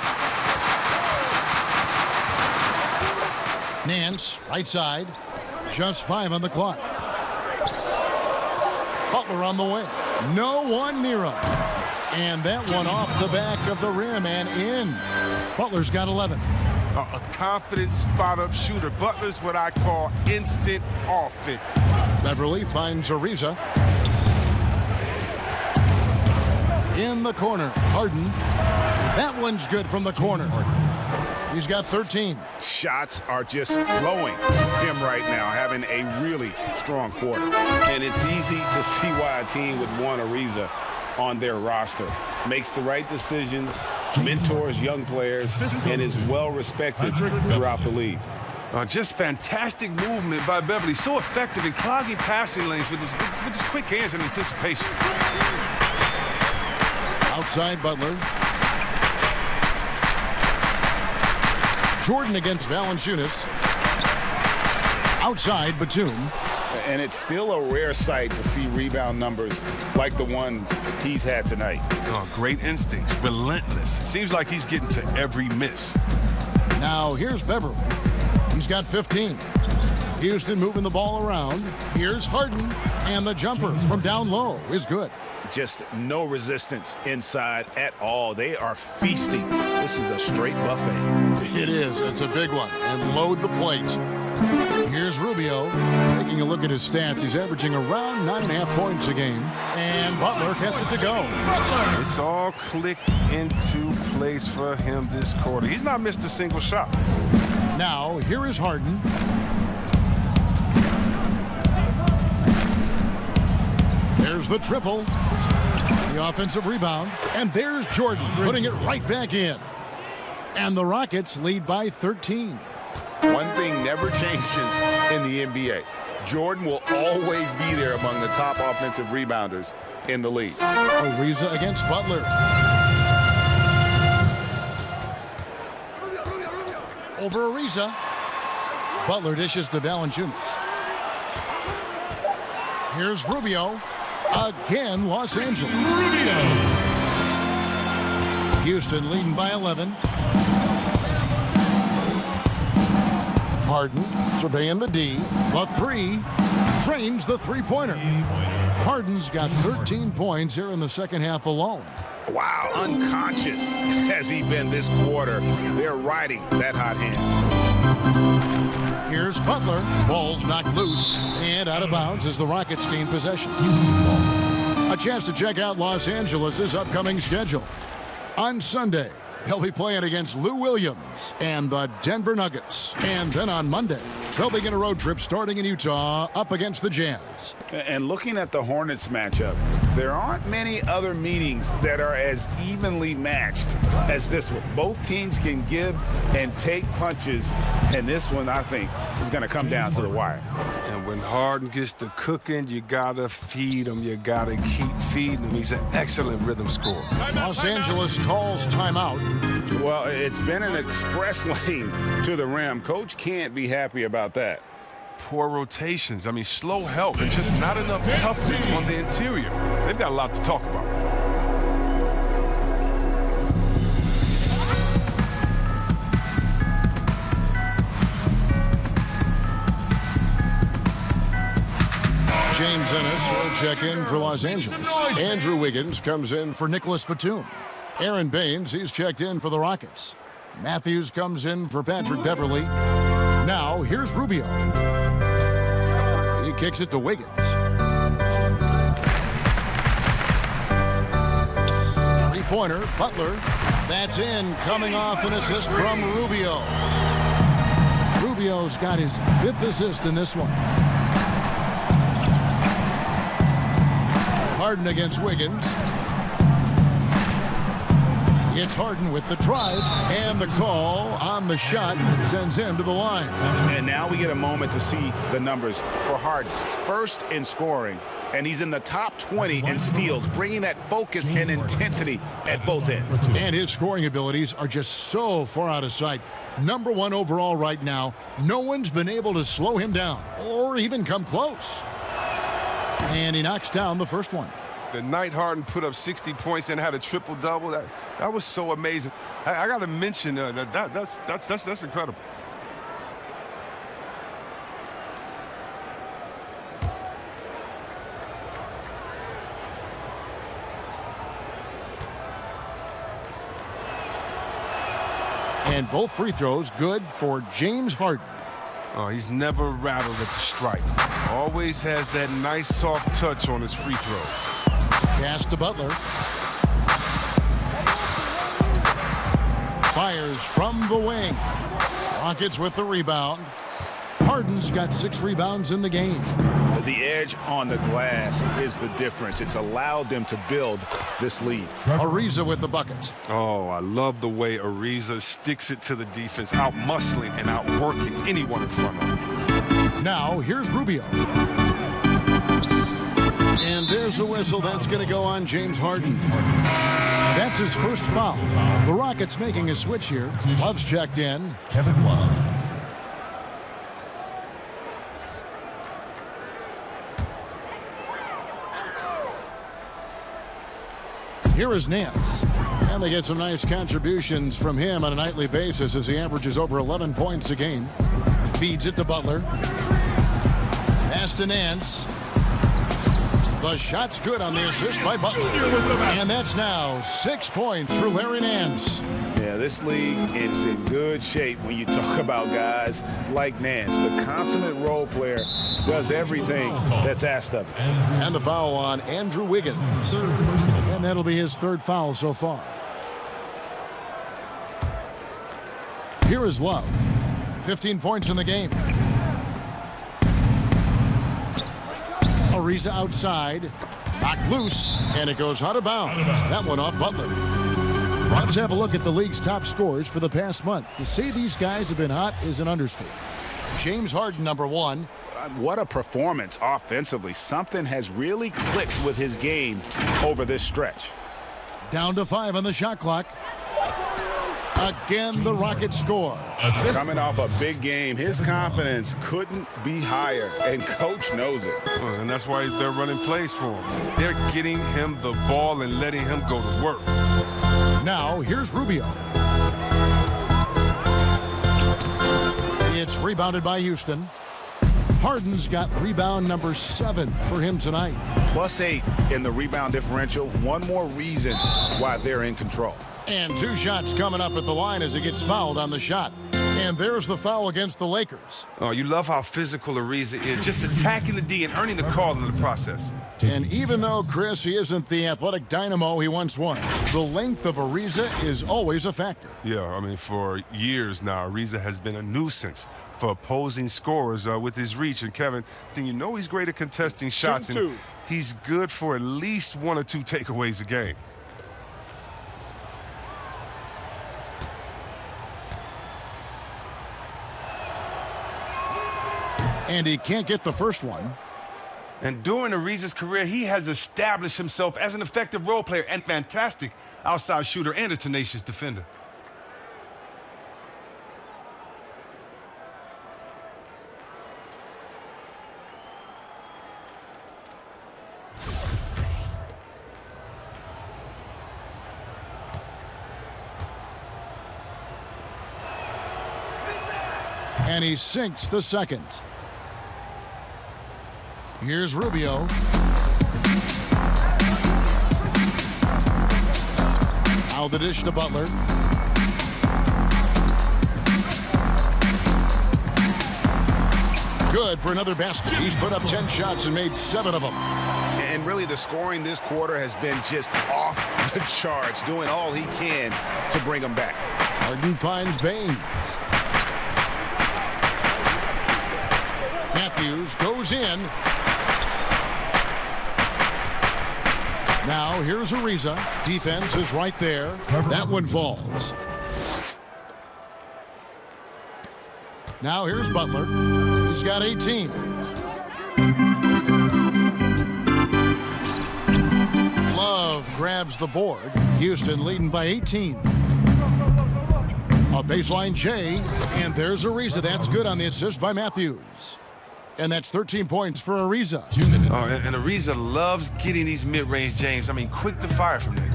Nance, right side. Just 5 on the clock. Butler on the wing. No one near him. And that one off the back of the rim and in. Butler's got 11. A confident spot-up shooter. Butler's what I call instant offense. Beverly finds Ariza. In the corner, Harden. That one's good from the corner. He's got 13. Shots are just flowing him right now, having a really strong quarter. And it's easy to see why a team would want Ariza on their roster. Makes the right decisions, mentors young players, and is well respected throughout the league. Just fantastic movement by Beverly. So effective in clogging passing lanes with his quick hands and anticipation. Outside Butler. Jordan against Valanciunas. Outside Batum. And it's still a rare sight to see rebound numbers like the ones he's had tonight. Oh, great instincts, relentless. Seems like he's getting to every miss. Now here's Beverly. He's got 15. Houston moving the ball around. Here's Harden. And the jumper from down low is good. Just no resistance inside at all. They are feasting. This is a straight buffet. It is. It's a big one. And load the plate. Here's Rubio. Taking a look at his stats, he's averaging around 9.5 points a game. And Butler gets it to go. Butler! It's all clicked into place for him this quarter. He's not missed a single shot. Now, here is Harden. There's the triple. The offensive rebound. And there's Jordan putting it right back in. And the Rockets lead by 13. One thing never changes in the NBA. Jordan will always be there among the top offensive rebounders in the league. Ariza against Butler. Over Ariza. Butler dishes to Valanciunas. Here's Rubio. Again, Los Angeles. Rubio. Houston leading by 11. Harden surveying the D. The three drains the three-pointer. Harden's got 13 points here in the second half alone. Wow, unconscious has he been this quarter. They're riding that hot hand. Here's Butler. Ball's knocked loose and out of bounds as the Rockets gain possession. A chance to check out Los Angeles' upcoming schedule. On Sunday, they'll be playing against Lou Williams and the Denver Nuggets. And then on Monday, they'll begin a road trip starting in Utah up against the Jazz. And looking at the Hornets matchup, there aren't many other meetings that are as evenly matched as this one. Both teams can give and take punches, and this one, I think, is going to come down to the wire. And when Harden gets to cooking, you got to feed him. You got to keep feeding him. He's an excellent rhythm scorer. Los Angeles calls timeout. Well, it's been an express lane to the rim. Coach can't be happy about that. Poor rotations. I mean, slow help and just not enough toughness on the interior. They've got a lot to talk about. James Ennis will check in for Los Angeles. Andrew Wiggins comes in for Nicholas Batum. Aaron Baines, he's checked in for the Rockets. Matthews comes in for Patrick Beverly. Now, here's Rubio. He kicks it to Wiggins. Three-pointer, Butler. That's in, coming off an assist from Rubio. Rubio's got his 5th assist in this one. Harden against Wiggins. It's Harden with the drive and the call on the shot that sends him to the line. And now we get a moment to see the numbers for Harden. First in scoring, and he's in the top 20 in steals, bringing that focus and intensity at both ends. And his scoring abilities are just so far out of sight. Number 1 overall right now. No one's been able to slow him down or even come close. And he knocks down the first one. The night Harden put up 60 points and had a triple-double, that was so amazing. I got to mention that's incredible. And both free throws good for James Harden. Oh, he's never rattled at the stripe. Always has that nice soft touch on his free throws. Pass to Butler. Fires from the wing. Rockets with the rebound. Harden's got 6 rebounds in the game. The edge on the glass is the difference. It's allowed them to build this lead. Ariza with the bucket. Oh, I love the way Ariza sticks it to the defense, out-muscling and out-working anyone in front of him. Now, here's Rubio. And there's a whistle that's going to go on James Harden. That's his first foul. The Rockets making a switch here. Love's checked in. Kevin Love. Here is Nance. And they get some nice contributions from him on a nightly basis as he averages over 11 points a game. Feeds it to Butler. Pass to Nance. The shot's good on the assist by Butler. And that's now 6 points for Larry Nance. Yeah, this league is in good shape when you talk about guys like Nance. The consummate role player does everything that's asked of him. And the foul on Andrew Wiggins. And that'll be his 3rd foul so far. Here is Love. 15 points in the game. Ariza outside. Knocked loose. And it goes out of bounds. That one off Butler. Let's have a look at the league's top scorers for the past month. To say these guys have been hot is an understatement. James Harden, number 1. What a performance offensively. Something has really clicked with his game over this stretch. Down to 5 on the shot clock. Again, the Rockets score. Coming off a big game, his confidence couldn't be higher, and Coach knows it. And that's why they're running plays for him. They're getting him the ball and letting him go to work. Now, here's Rubio. It's rebounded by Houston. Harden's got rebound number 7 for him tonight. +8 in the rebound differential. One more reason why they're in control. And 2 shots coming up at the line as he gets fouled on the shot. And And there's the foul against the Lakers. Oh, you love how physical Ariza is, just attacking the D and earning the call in the process. And even though, Chris, he isn't the athletic dynamo he once was, the length of Ariza is always a factor. Yeah, I mean, for years now, Ariza has been a nuisance for opposing scorers with his reach. And, Kevin, you know he's great at contesting shots, and he's good for at least 1 or 2 takeaways a game. And he can't get the first one. And during Ariza's career, he has established himself as an effective role player and fantastic outside shooter and a tenacious defender. And he sinks the second. Here's Rubio. Now the dish to Butler. Good for another basket. He's put up 10 shots and made 7 of them. And really the scoring this quarter has been just off the charts, doing all he can to bring them back. Harden finds Baines. Matthews goes in. Now here's Ariza. Defense is right there. That one falls. Now here's Butler. He's got 18. Love grabs the board. Houston leading by 18. A baseline J, and there's Ariza. That's good on the assist by Matthews. And that's 13 points for Ariza. 2 minutes. Oh, and Ariza loves getting these mid-range James. I mean, quick to fire from there.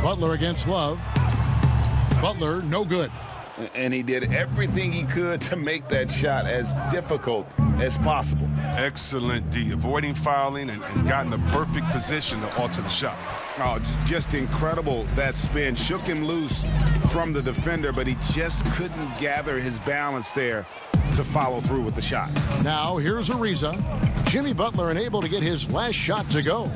Butler against Love. Butler, no good. And he did everything he could to make that shot as difficult as possible. Excellent D, avoiding fouling and got in the perfect position to alter the shot. Oh, just incredible, that spin. Shook him loose from the defender, but he just couldn't gather his balance there to follow through with the shot. Now here's Ariza. Jimmy Butler unable to get his last shot to go.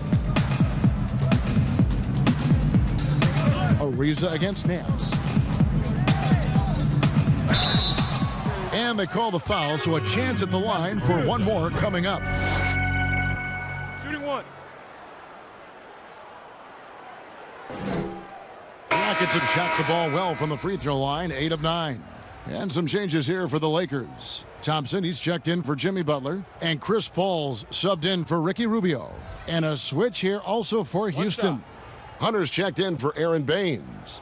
Ariza against Nance. And they call the foul, so a chance at the line for one more coming up. Shooting one. Rockets have shot the ball well from the free throw line, 8 of 9. And some changes here for the Lakers. Thompson, he's checked in for Jimmy Butler. And Chris Paul's subbed in for Ricky Rubio. And a switch here also for Houston. Hunter's checked in for Aaron Baines.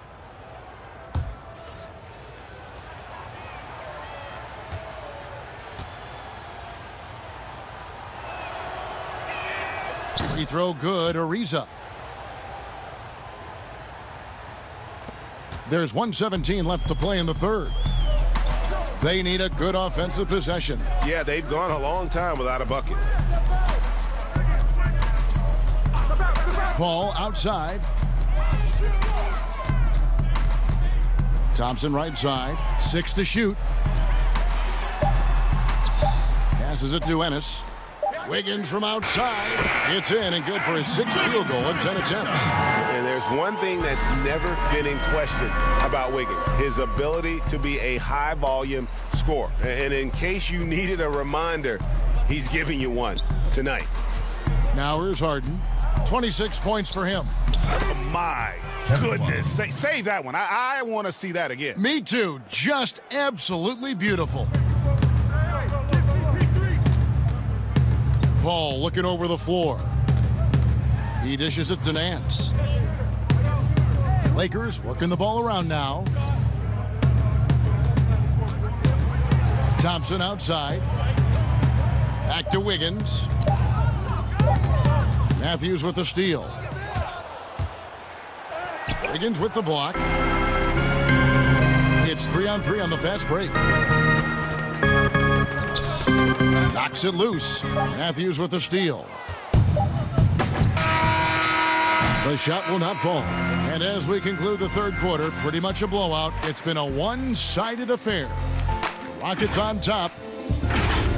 Free throw good, Ariza. There's 1:17 left to play in the third. They need a good offensive possession. Yeah, they've gone a long time without a bucket. Paul outside. Thompson right side. 6 to shoot. Passes it to Ennis. Wiggins from outside. It's in and good for his 6th field goal in 10 attempts. And there's one thing that's never been in question about Wiggins, his ability to be a high-volume scorer. And in case you needed a reminder, he's giving you one tonight. Now here's Harden. 26 points for him. Oh, my goodness. Save that one. I want to see that again. Me too. Just absolutely beautiful. Paul looking over the floor. He dishes it to Nance. Lakers working the ball around now. Thompson outside. Back to Wiggins. Matthews with the steal. Wiggins with the block. It's 3-on-3 on the fast break. Knocks it loose. Matthews with the steal. The shot will not fall. And as we conclude the third quarter, pretty much a blowout. It's been a one-sided affair. Rockets on top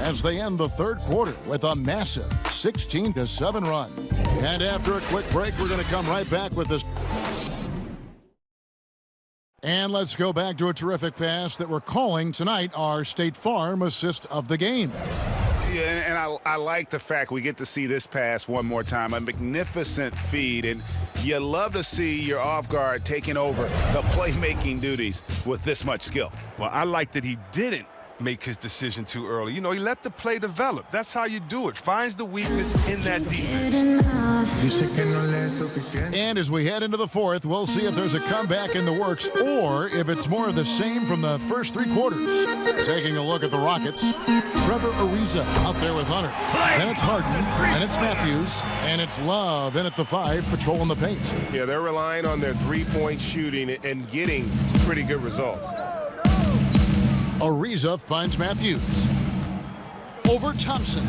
as they end the third quarter with a massive 16-7 run. And after a quick break, we're going to come right back with this. And let's go back to a terrific pass that we're calling tonight our State Farm assist of the game. Yeah, and I like the fact we get to see this pass one more time. A magnificent feed, and you love to see your off guard taking over the playmaking duties with this much skill. Well, I like that he didn't make his decision too early. You know, he let the play develop. That's how you do it. Finds the weakness in that defense. And as we head into the fourth, we'll see if there's a comeback in the works or if it's more of the same from the first three quarters. Taking a look at the Rockets, Trevor Ariza out there with Hunter. Then it's Harden, and it's Matthews, and it's Love in at the 5, patrolling the paint. Yeah, they're relying on their three-point shooting and getting pretty good results. Ariza finds Matthews. Over Thompson.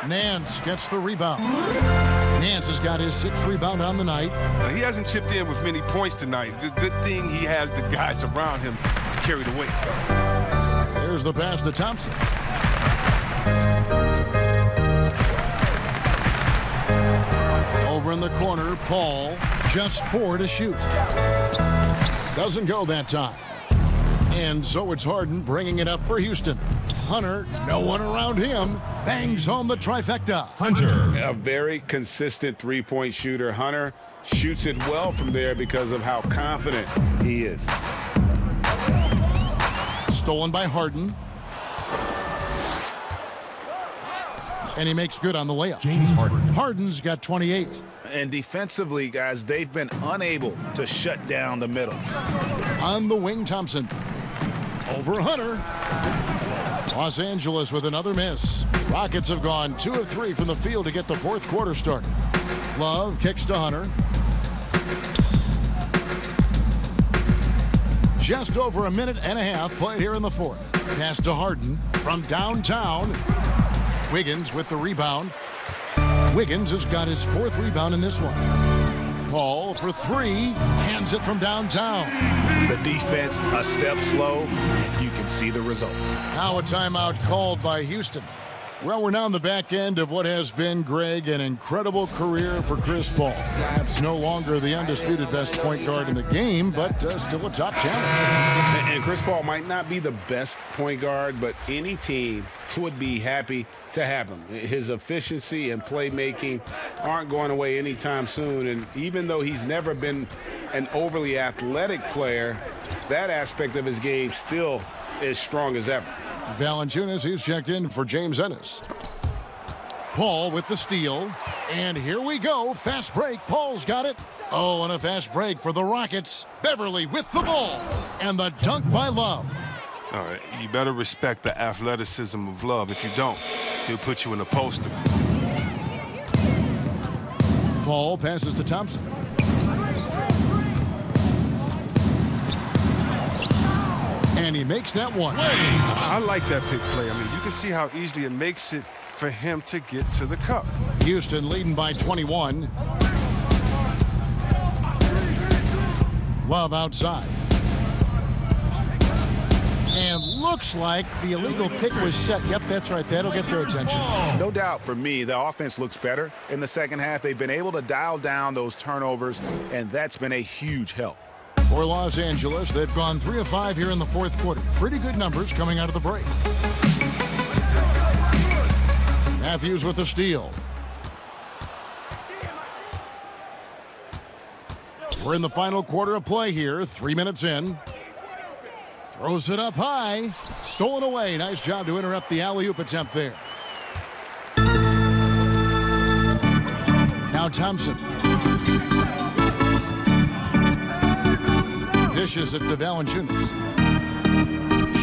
Nance gets the rebound. Nance has got his 6th rebound on the night. He hasn't chipped in with many points tonight. Good thing he has the guys around him to carry the weight. Here's the pass to Thompson. Over in the corner, Paul, just 4 to shoot. Doesn't go that time. And so it's Harden bringing it up for Houston. Hunter, no one around him, bangs home the trifecta. Hunter. A very consistent three-point shooter. Hunter shoots it well from there because of how confident he is. Stolen by Harden. And he makes good on the layup. James Harden. Harden's got 28. And defensively, guys, they've been unable to shut down the middle. On the wing, Thompson. Over Hunter. Los Angeles with another miss. Rockets have gone 2 of 3 from the field to get the fourth quarter started. Love kicks to Hunter. Just over a minute and a half played here in the fourth. Pass to Harden from downtown. Wiggins with the rebound. Wiggins has got his 4th rebound in this one. Paul for 3, cans it from downtown. The defense a step slow, and you can see the results. Now a timeout called by Houston. Well, we're now on the back end of what has been, Greg, an incredible career for Chris Paul. Perhaps no longer the undisputed best point guard in the game, but still a top talent. And Chris Paul might not be the best point guard, but any team would be happy to have him. His efficiency and playmaking aren't going away anytime soon, and even though he's never been an overly athletic player, that aspect of his game still is strong as ever. Valanciunas, who's checked in for James Ennis. Paul with the steal. And here we go. Fast break. Paul's got it. Oh, and a fast break for the Rockets. Beverly with the ball. And the dunk by Love. All right, you better respect the athleticism of Love. If you don't, he'll put you in a poster. Paul passes to Thompson. And he makes that one. I like that pick play. I mean, you can see how easily it makes it for him to get to the cup. Houston leading by 21. Love outside. And looks like the illegal pick was set. Yep, that's right. That'll get their attention. No doubt for me, the offense looks better in the second half. They've been able to dial down those turnovers, and that's been a huge help. For Los Angeles, they've gone 3 of 5 here in the fourth quarter. Pretty good numbers coming out of the break. Matthews with the steal. We're in the final quarter of play here, 3 minutes in. Throws it up high. Stolen away. Nice job to interrupt the alley-oop attempt there. Now Thompson. Dishes it to Valanciunas.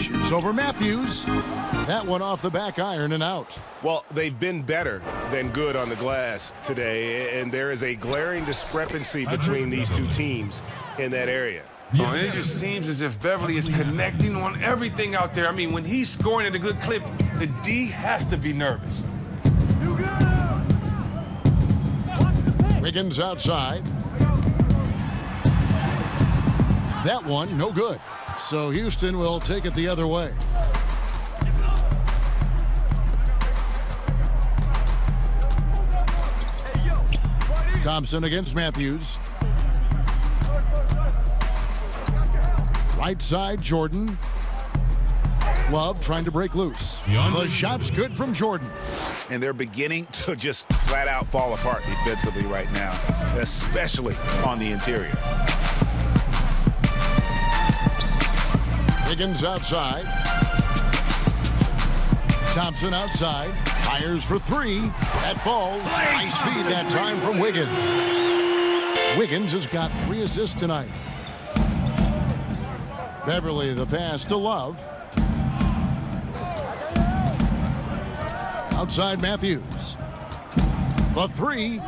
Shoots over Matthews. That one off the back iron and out. Well, they've been better than good on the glass today, and there is a glaring discrepancy between these two teams in that area. Oh, and it just seems as if Beverly is connecting on everything out there. I mean, when he's scoring at a good clip, the D has to be nervous. Watch the paint. Wiggins outside. That one, no good. So Houston will take it the other way. Thompson against Matthews. Right side, Jordan. Love trying to break loose. The shot's good from Jordan. And they're beginning to just flat out fall apart defensively right now, especially on the interior. Wiggins outside. Thompson outside. Fires for three. That falls. Nice feed that time from Wiggins. Wiggins has got 3 assists tonight. Beverly the pass to Love. Outside Matthews. The three.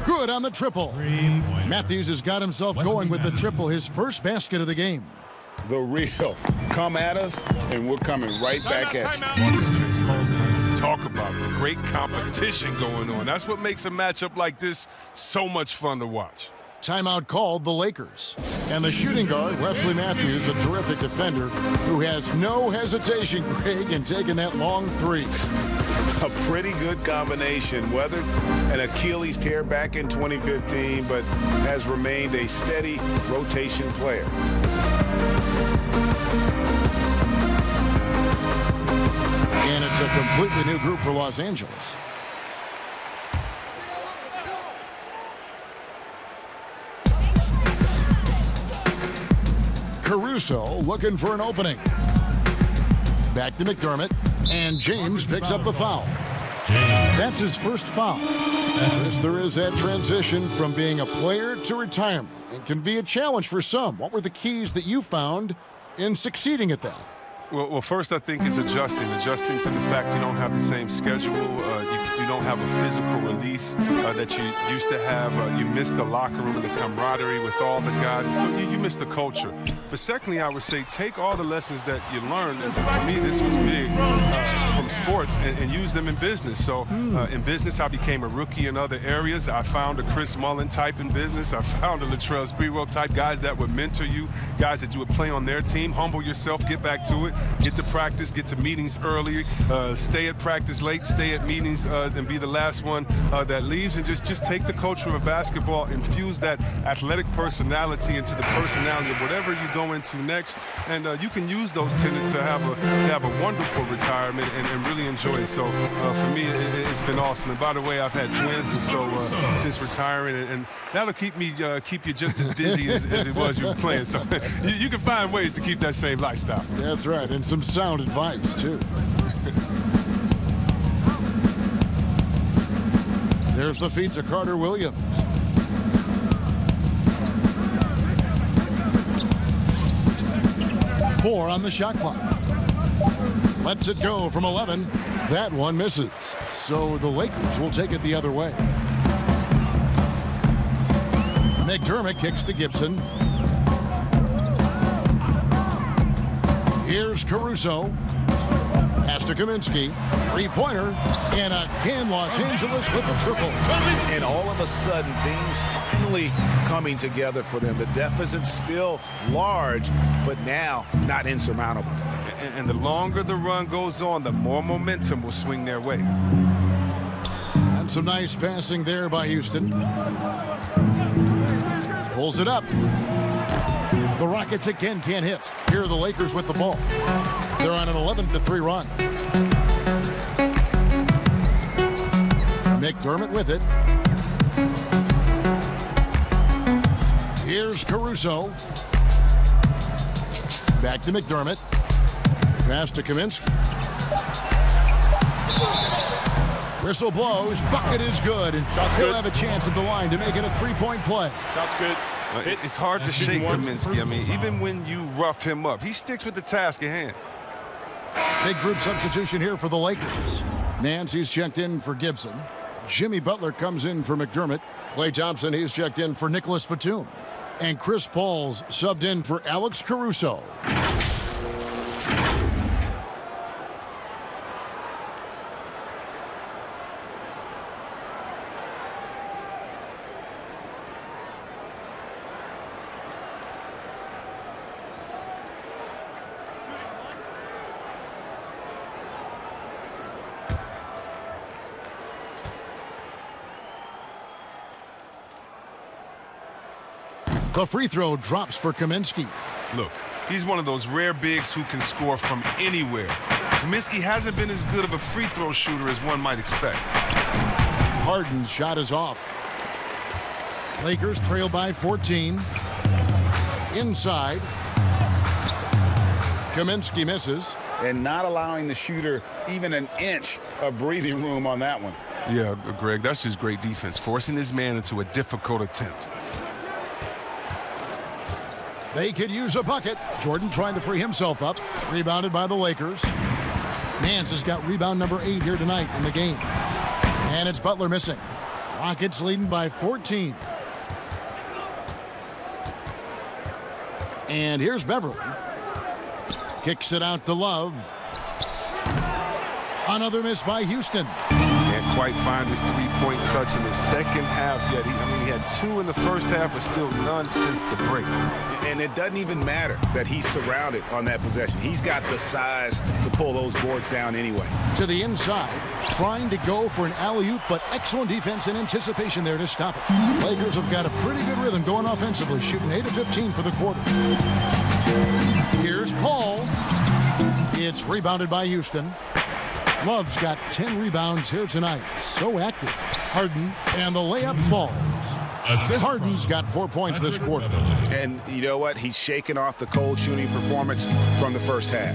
Good on the triple. Matthews has got himself going with the triple, his first basket of the game. The real. Come at us, and we're coming right back at you. Talk about it. The great competition going on. That's what makes a matchup like this so much fun to watch. Timeout called the Lakers. And the shooting guard, Wesley Matthews, a terrific defender who has no hesitation, Greg, in taking that long three. A pretty good combination. Weathered an Achilles tear back in 2015, but has remained a steady rotation player. And it's a completely new group for Los Angeles. Caruso looking for an opening. Back to McDermott, and James picks up the foul. That's his first foul. As there is that transition from being a player to retirement. It can be a challenge for some. What were the keys that you found in succeeding at that? Well, first I think is adjusting to the fact you don't have the same schedule. You don't have a physical release that you used to have. You miss the locker room and the camaraderie with all the guys. So you miss the culture. But secondly, I would say take all the lessons that you learned. And for me, this was big from sports and use them in business. So in business, I became a rookie in other areas. I found a Chris Mullin type in business. I found a Latrell Sprewell type, guys that would mentor you, guys that you would play on their team. Humble yourself, get back to it. Get to practice, get to meetings early, stay at practice late, stay at meetings, and be the last one that leaves. And just take the culture of basketball, infuse that athletic personality into the personality of whatever you go into next. And you can use those tenets to have a wonderful retirement and really enjoy it. So for me, it's been awesome. And by the way, I've had twins, and so since retiring, and that'll keep you just as busy as it was you were playing. So you can find ways to keep that same lifestyle. That's right. And some sound advice, too. There's the feed to Carter Williams. Four on the shot clock. Lets it go from 11. That one misses. So the Lakers will take it the other way. McDermott kicks to Gibson. Here's Caruso. Pass to Kaminsky. Three-pointer. And again, Los Angeles with the triple. And all of a sudden, things finally coming together for them. The deficit's still large, but now not insurmountable. And the longer the run goes on, the more momentum will swing their way. And some nice passing there by Houston. Pulls it up. The Rockets again can't hit. Here are the Lakers with the ball. They're on an 11-3 run. McDermott with it. Here's Caruso. Back to McDermott. Pass to Kaminsky. Whistle blows. Bucket is good. And he'll have a chance at the line to make it a three-point play. Shot's good. It's hard to shake Kaminsky. I mean, even when you rough him up, he sticks with the task at hand. Big group substitution here for the Lakers. Nancy's checked in for Gibson. Jimmy Butler comes in for McDermott. Klay Thompson, he's checked in for Nicholas Batum. And Chris Paul's subbed in for Alex Caruso. The free throw drops for Kaminsky. Look, he's one of those rare bigs who can score from anywhere. Kaminsky hasn't been as good of a free throw shooter as one might expect. Harden's shot is off. Lakers trail by 14. Inside. Kaminsky misses. And not allowing the shooter even an inch of breathing room on that one. Yeah, Greg, that's just great defense, forcing his man into a difficult attempt. They could use a bucket. Jordan trying to free himself up. Rebounded by the Lakers. Nance has got rebound number 8 here tonight in the game. And it's Butler missing. Rockets leading by 14. And here's Beverly. Kicks it out to Love. Another miss by Houston. Can't quite find his three-point touch in the second half yet. He had 2 in the first half, but still none since the break. And it doesn't even matter that he's surrounded on that possession. He's got the size to pull those boards down anyway. To the inside, trying to go for an alley-oop, but excellent defense and anticipation there to stop it. Lakers have got a pretty good rhythm going offensively, shooting 8 of 15 for the quarter. Here's Paul. It's rebounded by Houston. Love's got 10 rebounds here tonight. So active. Harden, and the layup falls. Harden's got 4 points this quarter. And you know what? He's shaken off the cold shooting performance from the first half.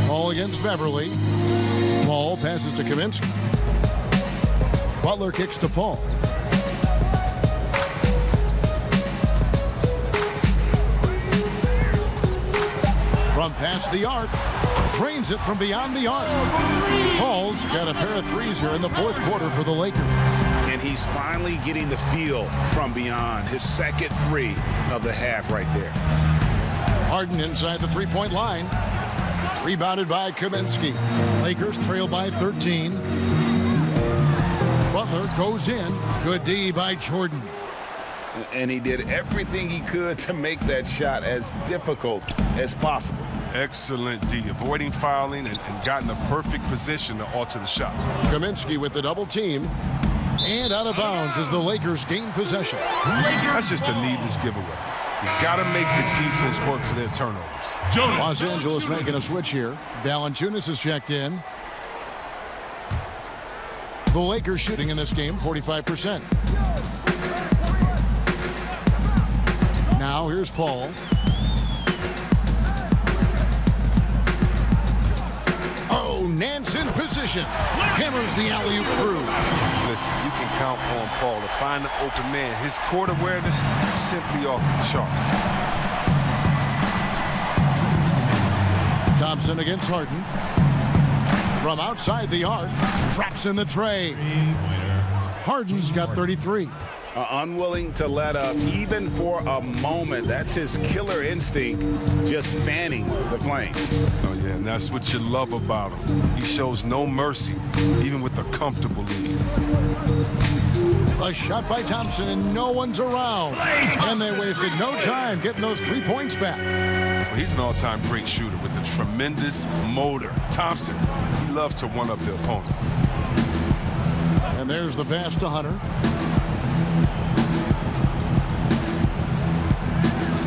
Ball against Beverly. Paul passes to Kaminsky. Butler kicks to Paul. From past the arc, drains it from beyond the arc. Paul's got a pair of threes here in the fourth quarter for the Lakers. And he's finally getting the feel from beyond. His second 3 of the half right there. Harden inside the three-point line. Rebounded by Kaminsky. Lakers trail by 13. Butler goes in. Good D by Jordan. And he did everything he could to make that shot as difficult as possible. Excellent D, avoiding fouling and got in the perfect position to alter the shot. Kaminsky with the double team. And out of bounds as the Lakers gain possession. That's just a needless giveaway. You got to make the defense work for their turnovers. Los Angeles making a switch here. Valanciunas is checked in. The Lakers shooting in this game 45%. Now here's Paul. Oh, Nance in position. Hammers the alley-oop through. Listen, you can count on Paul to find an open man. His court awareness is simply off the charts. Thompson against Harden. From outside the arc, traps in the tray. Harden's got 33. Unwilling to let up even for a moment. That's his killer instinct, just fanning the flames. Oh, yeah, and that's what you love about him. He shows no mercy, even with a comfortable lead. A shot by Thompson, and no one's around. And they wasted no time getting those 3 points back. Well, he's an all-time great shooter with a tremendous motor. Thompson, he loves to one-up the opponent. And there's the pass to Hunter.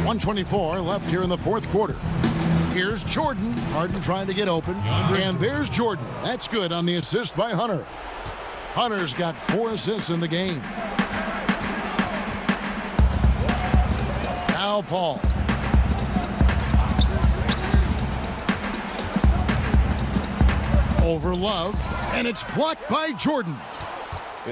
1:24 left here in the fourth quarter. Here's Jordan. Harden trying to get open. And there's Jordan. That's good on the assist by Hunter. Hunter's got 4 assists in the game. Now Paul. Over Love. And it's blocked by Jordan.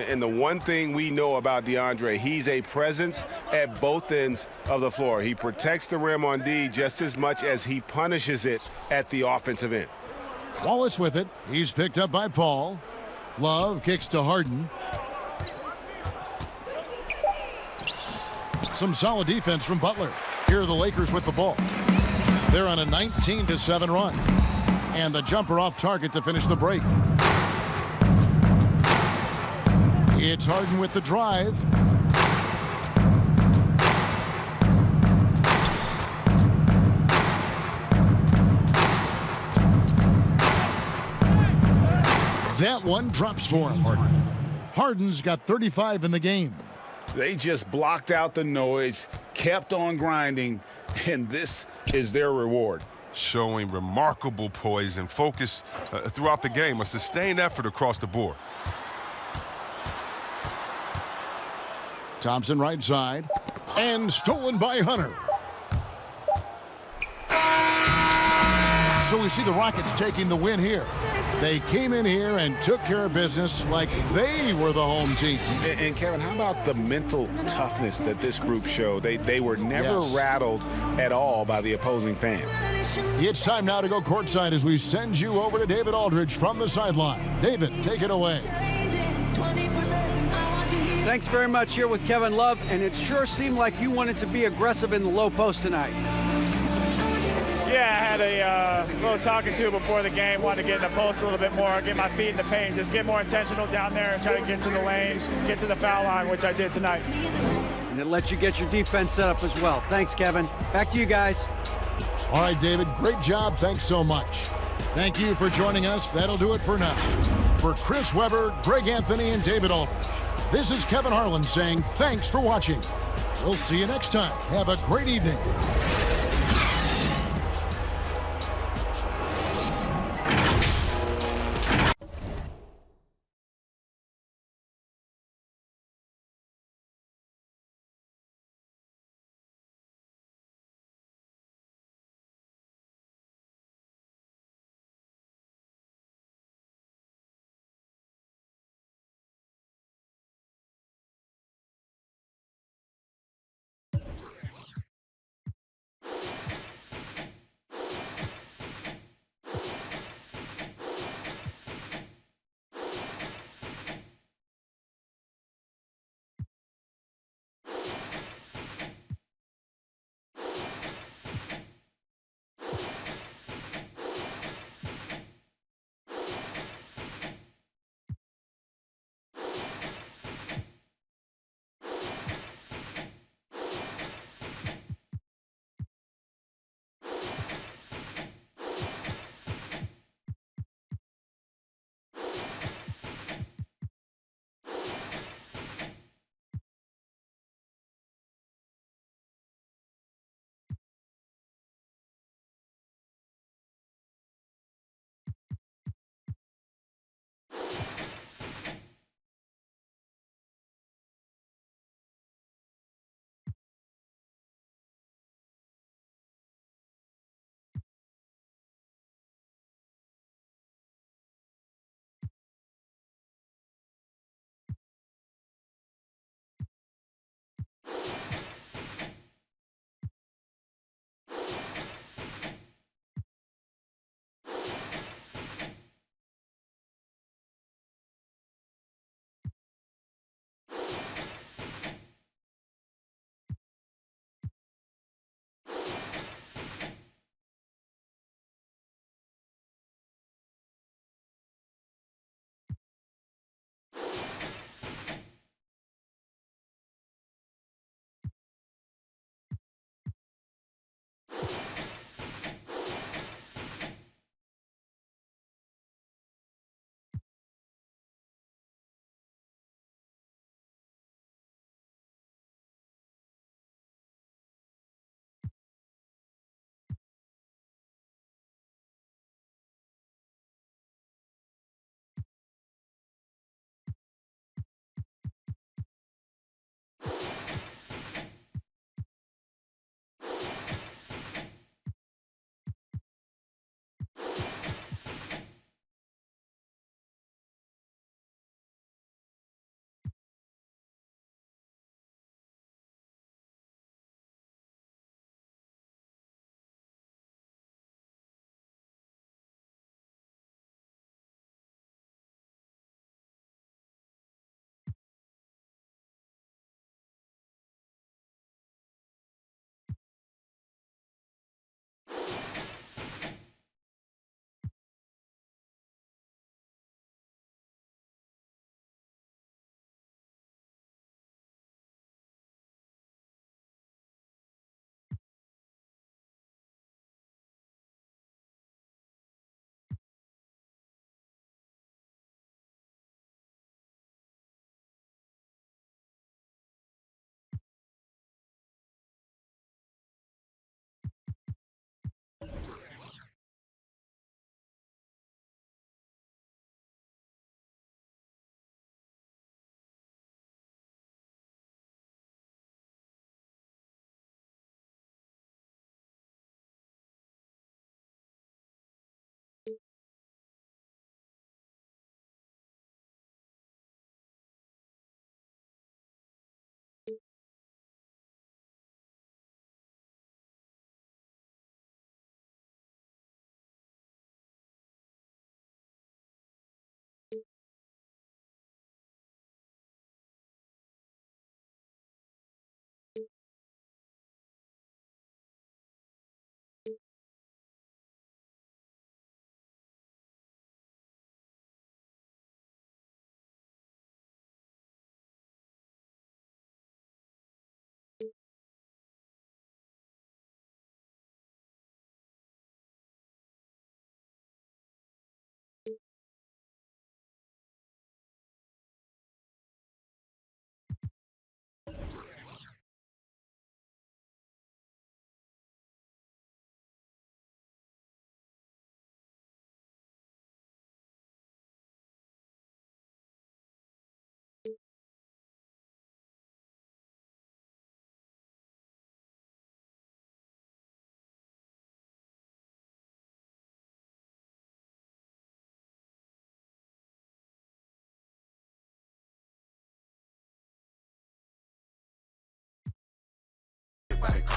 And the one thing we know about DeAndre, he's a presence at both ends of the floor. He protects the rim on D just as much as he punishes it at the offensive end. Wallace with it. He's picked up by Paul. Love kicks to Harden. Some solid defense from Butler. Here are the Lakers with the ball. They're on a 19-7 run. And the jumper off target to finish the break. It's Harden with the drive. That one drops for him. Harden's got 35 in the game. They just blocked out the noise, kept on grinding, and this is their reward. Showing remarkable poise and focus throughout the game, a sustained effort across the board. Thompson right side, and stolen by Hunter. So we see the Rockets taking the win here. They came in here and took care of business like they were the home team. And Kevin, how about the mental toughness that this group showed? They were never rattled at all by the opposing fans. It's time now to go courtside as we send you over to David Aldridge from the sideline. David, take it away. Thanks very much here with Kevin Love, and it sure seemed like you wanted to be aggressive in the low post tonight. Yeah, I had a little talking to before the game. Wanted to get in the post a little bit more, get my feet in the paint, just get more intentional down there and try to get to the lane, get to the foul line, which I did tonight. And it lets you get your defense set up as well. Thanks, Kevin. Back to you guys. All right, David, great job. Thanks so much. Thank you for joining us. That'll do it for now. For Chris Webber, Greg Anthony, and David Aldridge, this is Kevin Harlan saying thanks for watching. We'll see you next time. Have a great evening.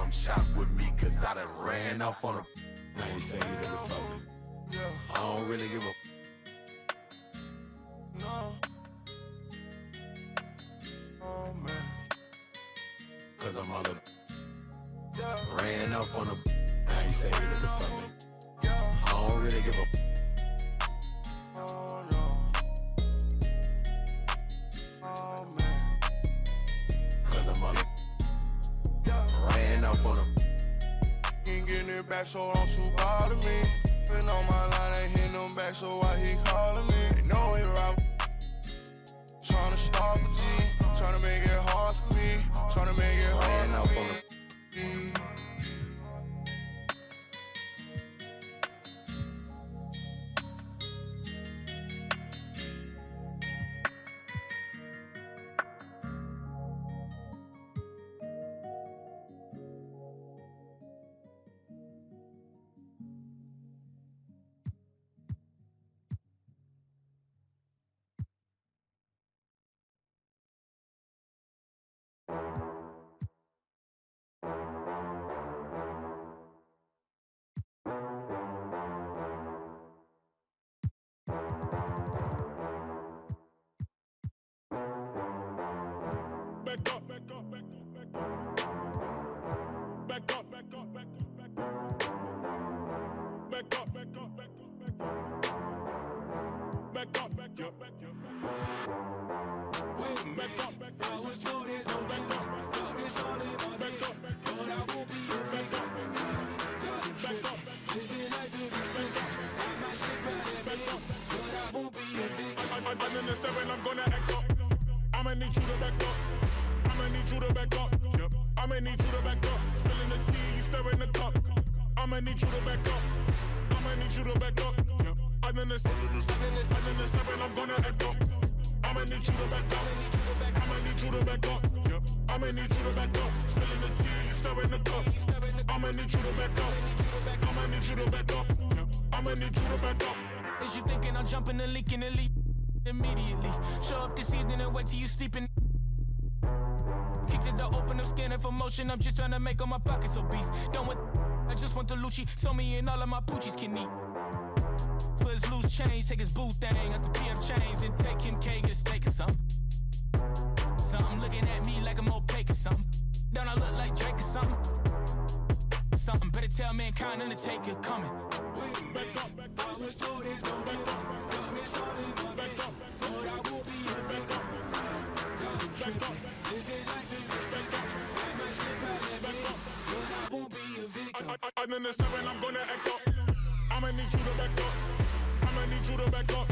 come shop with me, cause I done ran off on a. I ain't say you looking for me. I don't really give a. No. Oh man. Cause I'm on the. Ran off on a. Now you say you looking for me. I don't really give a. Oh no. Oh man. Cause I'm on the. Ran off on a. Ain't getting it back, so don't you bother me. Been on my line, ain't hitting them back, so why he calling me? They know he rob. Tryna stop a G, tryna make it hard for me, tryna make it hard for me. Back up, back up, back up, back up. Back up, back up, back up, back up. Back up, back up, back up, back up. Back up, back up, back up. Wait, back up, back up. I was told it, back up, back up. It's all in my head, but I won't be your back up, back up. Living life in the street. I might slip out and back up, but I won't be your victim. I'm in the 7, I'm gonna act up. I'ma need you to back up. I'ma need you to back up. Yep. I'ma need you to back up. Spilling the tea, you stirring the cup. I'ma need you to back up. I'ma need you to back up. Yep. I'm in the 7, I'm gonna act up. I'ma need you to back up. I'ma need you to back up. Yep. I'ma need you to back up. Spilling the tea, you stirring the cup. I'ma need you to back up. I'ma need you to back up. Yep. I'ma need you to back up. Is you thinking I'm jumping the leak in the leap? Immediately show up this evening and wait till you sleeping. Kicked it to open up, scanning for motion. I'm just trying to make all my pockets obese. Don't want, I just want the Lucci. So me and all of my poochies can eat. For his loose change, take his boo thing out the PF chains and take him K, get a steak or something. Something looking at me like I'm opaque or something. Don't I look like Drake or something? Something better tell mankind Undertaker coming. Wait, back up, back up. I was told it, don't back up. It's all in my back up, but I won't be your back up. Y'all tripping, living life in the back up. I might slip out and back up, but I won't be a victim. I'm in the 7, I'm gonna act up. I'ma need you to back up. I'ma need you to back up.